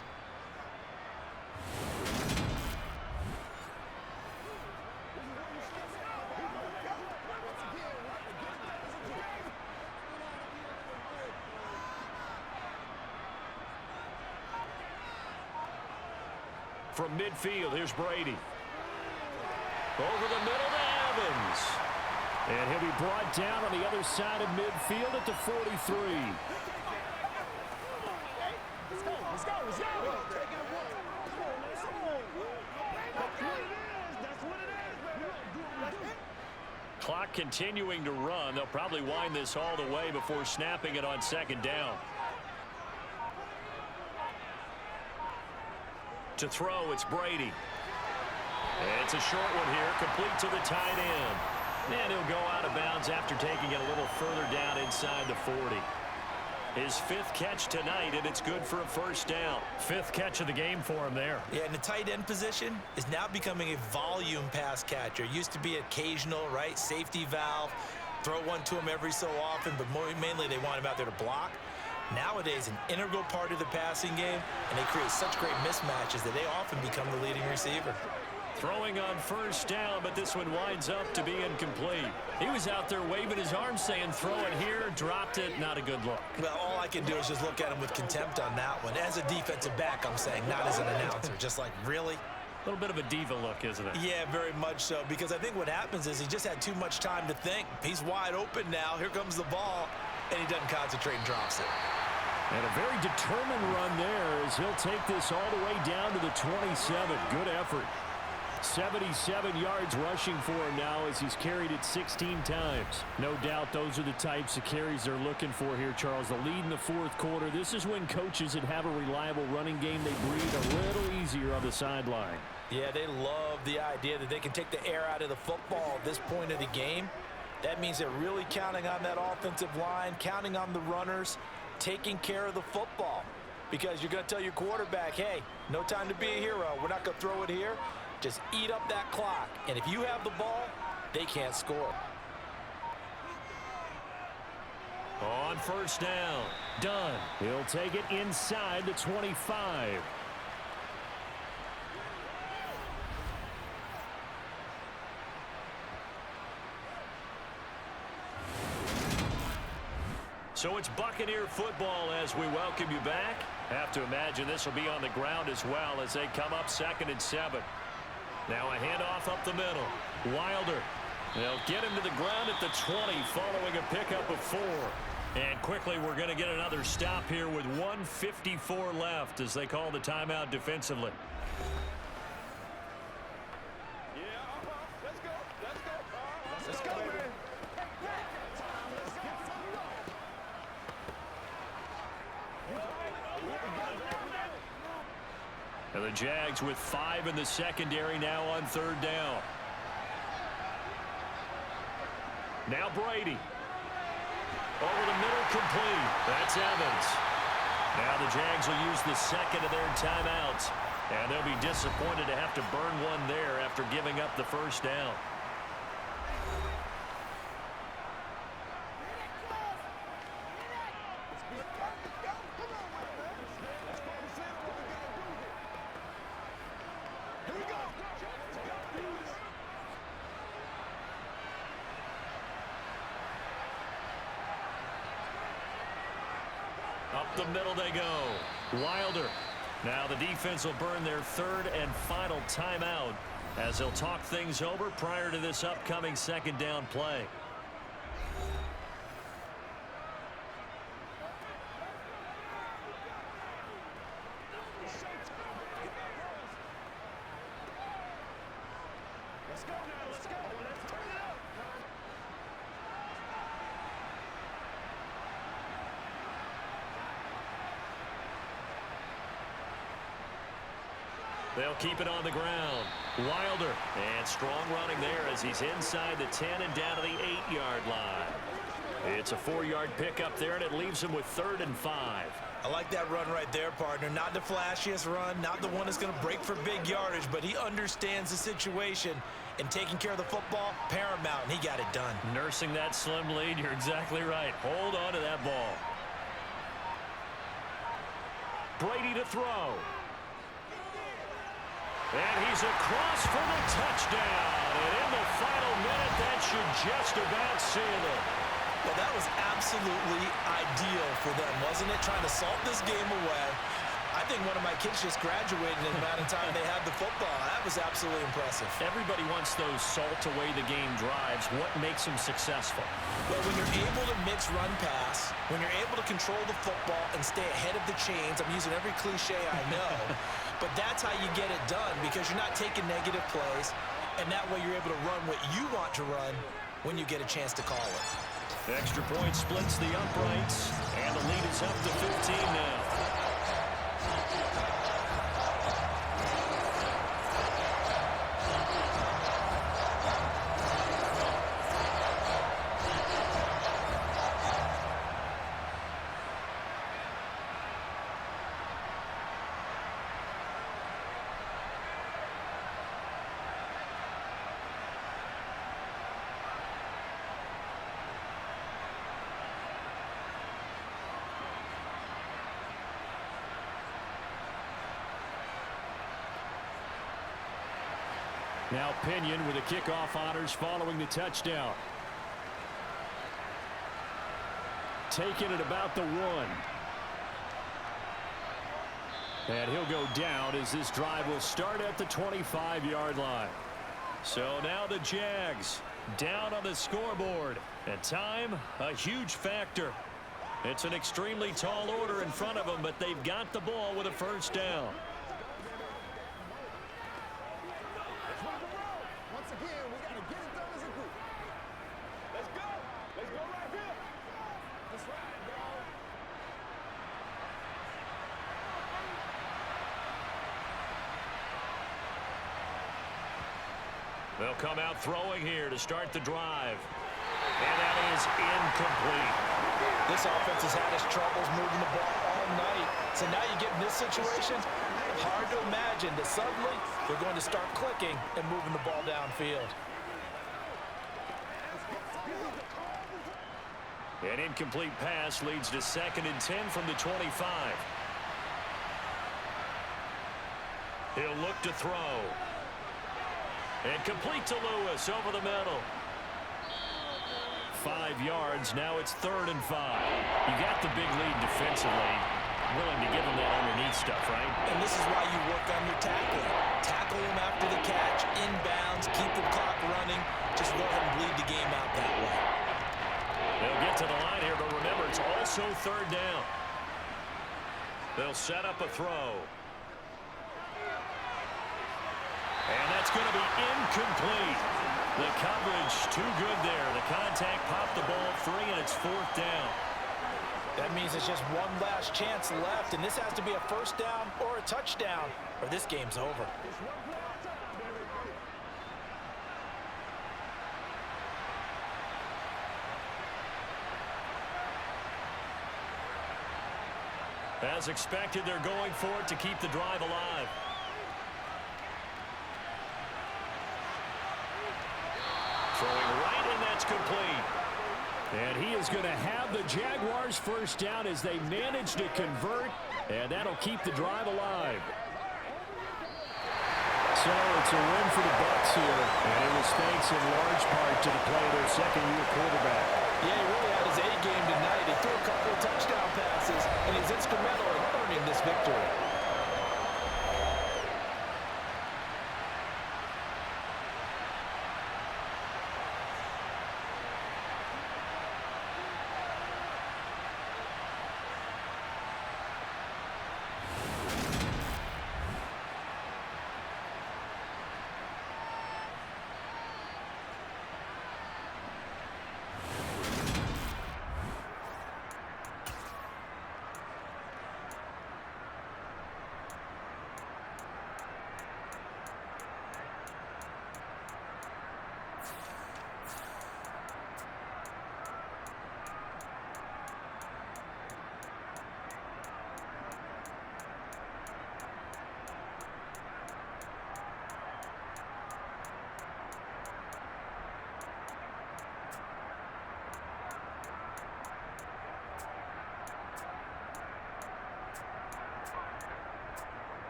From midfield, here's Brady. Over the middle to Evans. And he'll be brought down on the other side of midfield at the 43. Let's go. Clock continuing to run. They'll probably wind this all the way before snapping it on second down. To throw, it's Brady. And it's a short one here, complete to the tight end. And he'll go out of bounds after taking it a little further down inside the 40. His fifth catch tonight, and it's good for a first down. Fifth catch of the game for him there. Yeah, and the tight end position is now becoming a volume pass catcher. Used to be occasional, right? Safety valve. Throw one to him every so often, but mainly they want him out there to block. Nowadays, an integral part of the passing game, and they create such great mismatches that they often become the leading receiver. Throwing on first down, but this one winds up to be incomplete. He was out there waving his arm saying, throw it here, dropped it, not a good look. Well, all I can do is just look at him with contempt on that one. As a defensive back, I'm saying, not as an announcer. Just like, really? A little bit of a diva look, isn't it? Yeah, very much so, because I think what happens is he just had too much time to think. He's wide open now. Here comes the ball, and he doesn't concentrate and drops it. And a very determined run there as he'll take this all the way down to the 27. Good effort. 77 yards rushing for him now as he's carried it 16 times. No doubt those are the types of carries they're looking for here, Charles. The lead in the fourth quarter. This is when coaches that have a reliable running game, they breathe a little easier on the sideline. Yeah, they love the idea that they can take the air out of the football at this point of the game. That means they're really counting on that offensive line, counting on the runners, taking care of the football. Because you're going to tell your quarterback, hey, no time to be a hero. We're not going to throw it here. Just eat up that clock. And if you have the ball, they can't score. On first down. Done. He'll take it inside the 25. So it's Buccaneer football as we welcome you back. Have to imagine this will be on the ground as well as they come up 2nd and 7. Now a handoff up the middle. Wilder. They'll get him to the ground at the 20 following a pickup of 4. And quickly we're going to get another stop here with 1:54 left as they call the timeout defensively. Let's go, man. And the Jags with 5 in the secondary now on 3rd down. Now Brady. Over the middle, complete. That's Evans. Now the Jags will use the 2nd of their timeouts. And they'll be disappointed to have to burn one there after giving up the 1st down. Up the middle they go. Wilder. Now the defense will burn their 3rd and final timeout as they'll talk things over prior to this upcoming 2nd down play. They'll keep it on the ground. Wilder. And strong running there as he's inside the 10 and down to the 8-yard line. It's a 4-yard pickup there, and it leaves him with 3rd and 5. I like that run right there, partner. Not the flashiest run, not the one that's going to break for big yardage, but he understands the situation, and taking care of the football, paramount, and he got it done. Nursing that slim lead, you're exactly right. Hold on to that ball. Brady to throw. And he's across for the touchdown. And in the final minute, that should just about seal it. Well, that was absolutely ideal for them, wasn't it? Trying to salt this game away. I think one of my kids just graduated in the amount of time they had the football. That was absolutely impressive. Everybody wants those salt-away-the-game drives. What makes them successful? Well, when you're able to mix run-pass, when you're able to control the football and stay ahead of the chains, I'm using every cliche I know, but that's how you get it done because you're not taking negative plays, and that way you're able to run what you want to run when you get a chance to call it. Extra point splits the uprights, and the lead is up to 15 now. Now Pinion with the kickoff honors following the touchdown. Taking it about the 1. And he'll go down as this drive will start at the 25-yard line. So now the Jags down on the scoreboard. And time, a huge factor. It's an extremely tall order in front of them, but they've got the ball with a 1st down. They'll come out throwing here to start the drive. And that is incomplete. This offense has had its troubles moving the ball all night. So now you get in this situation, hard to imagine that suddenly they're going to start clicking and moving the ball downfield. An incomplete pass leads to 2nd and 10 from the 25. He'll look to throw. And complete to Lewis over the middle. 5 yards. Now it's 3rd and 5. You got the big lead defensively. Willing to give him that underneath stuff, right? And this is why you work on your tackling. Tackle him after the catch, inbounds, keep the clock running. Just go ahead and bleed the game out that way. They'll get to the line here, but remember, it's also 3rd down. They'll set up a throw. And that's going to be incomplete. The coverage too good there. The contact popped the ball free, and it's 4th down. That means it's just one last chance left, and this has to be a 1st down or a touchdown, or this game's over. As expected, they're going for it to keep the drive alive. Throwing right, and that's complete. And he is going to have the Jaguars 1st down as they manage to convert, and that'll keep the drive alive. So it's a win for the Bucs here, and it was thanks in large part to the play of their 2nd-year quarterback. Yeah, he really had his A game tonight. He threw a couple of touchdown passes, and he's instrumental in earning this victory.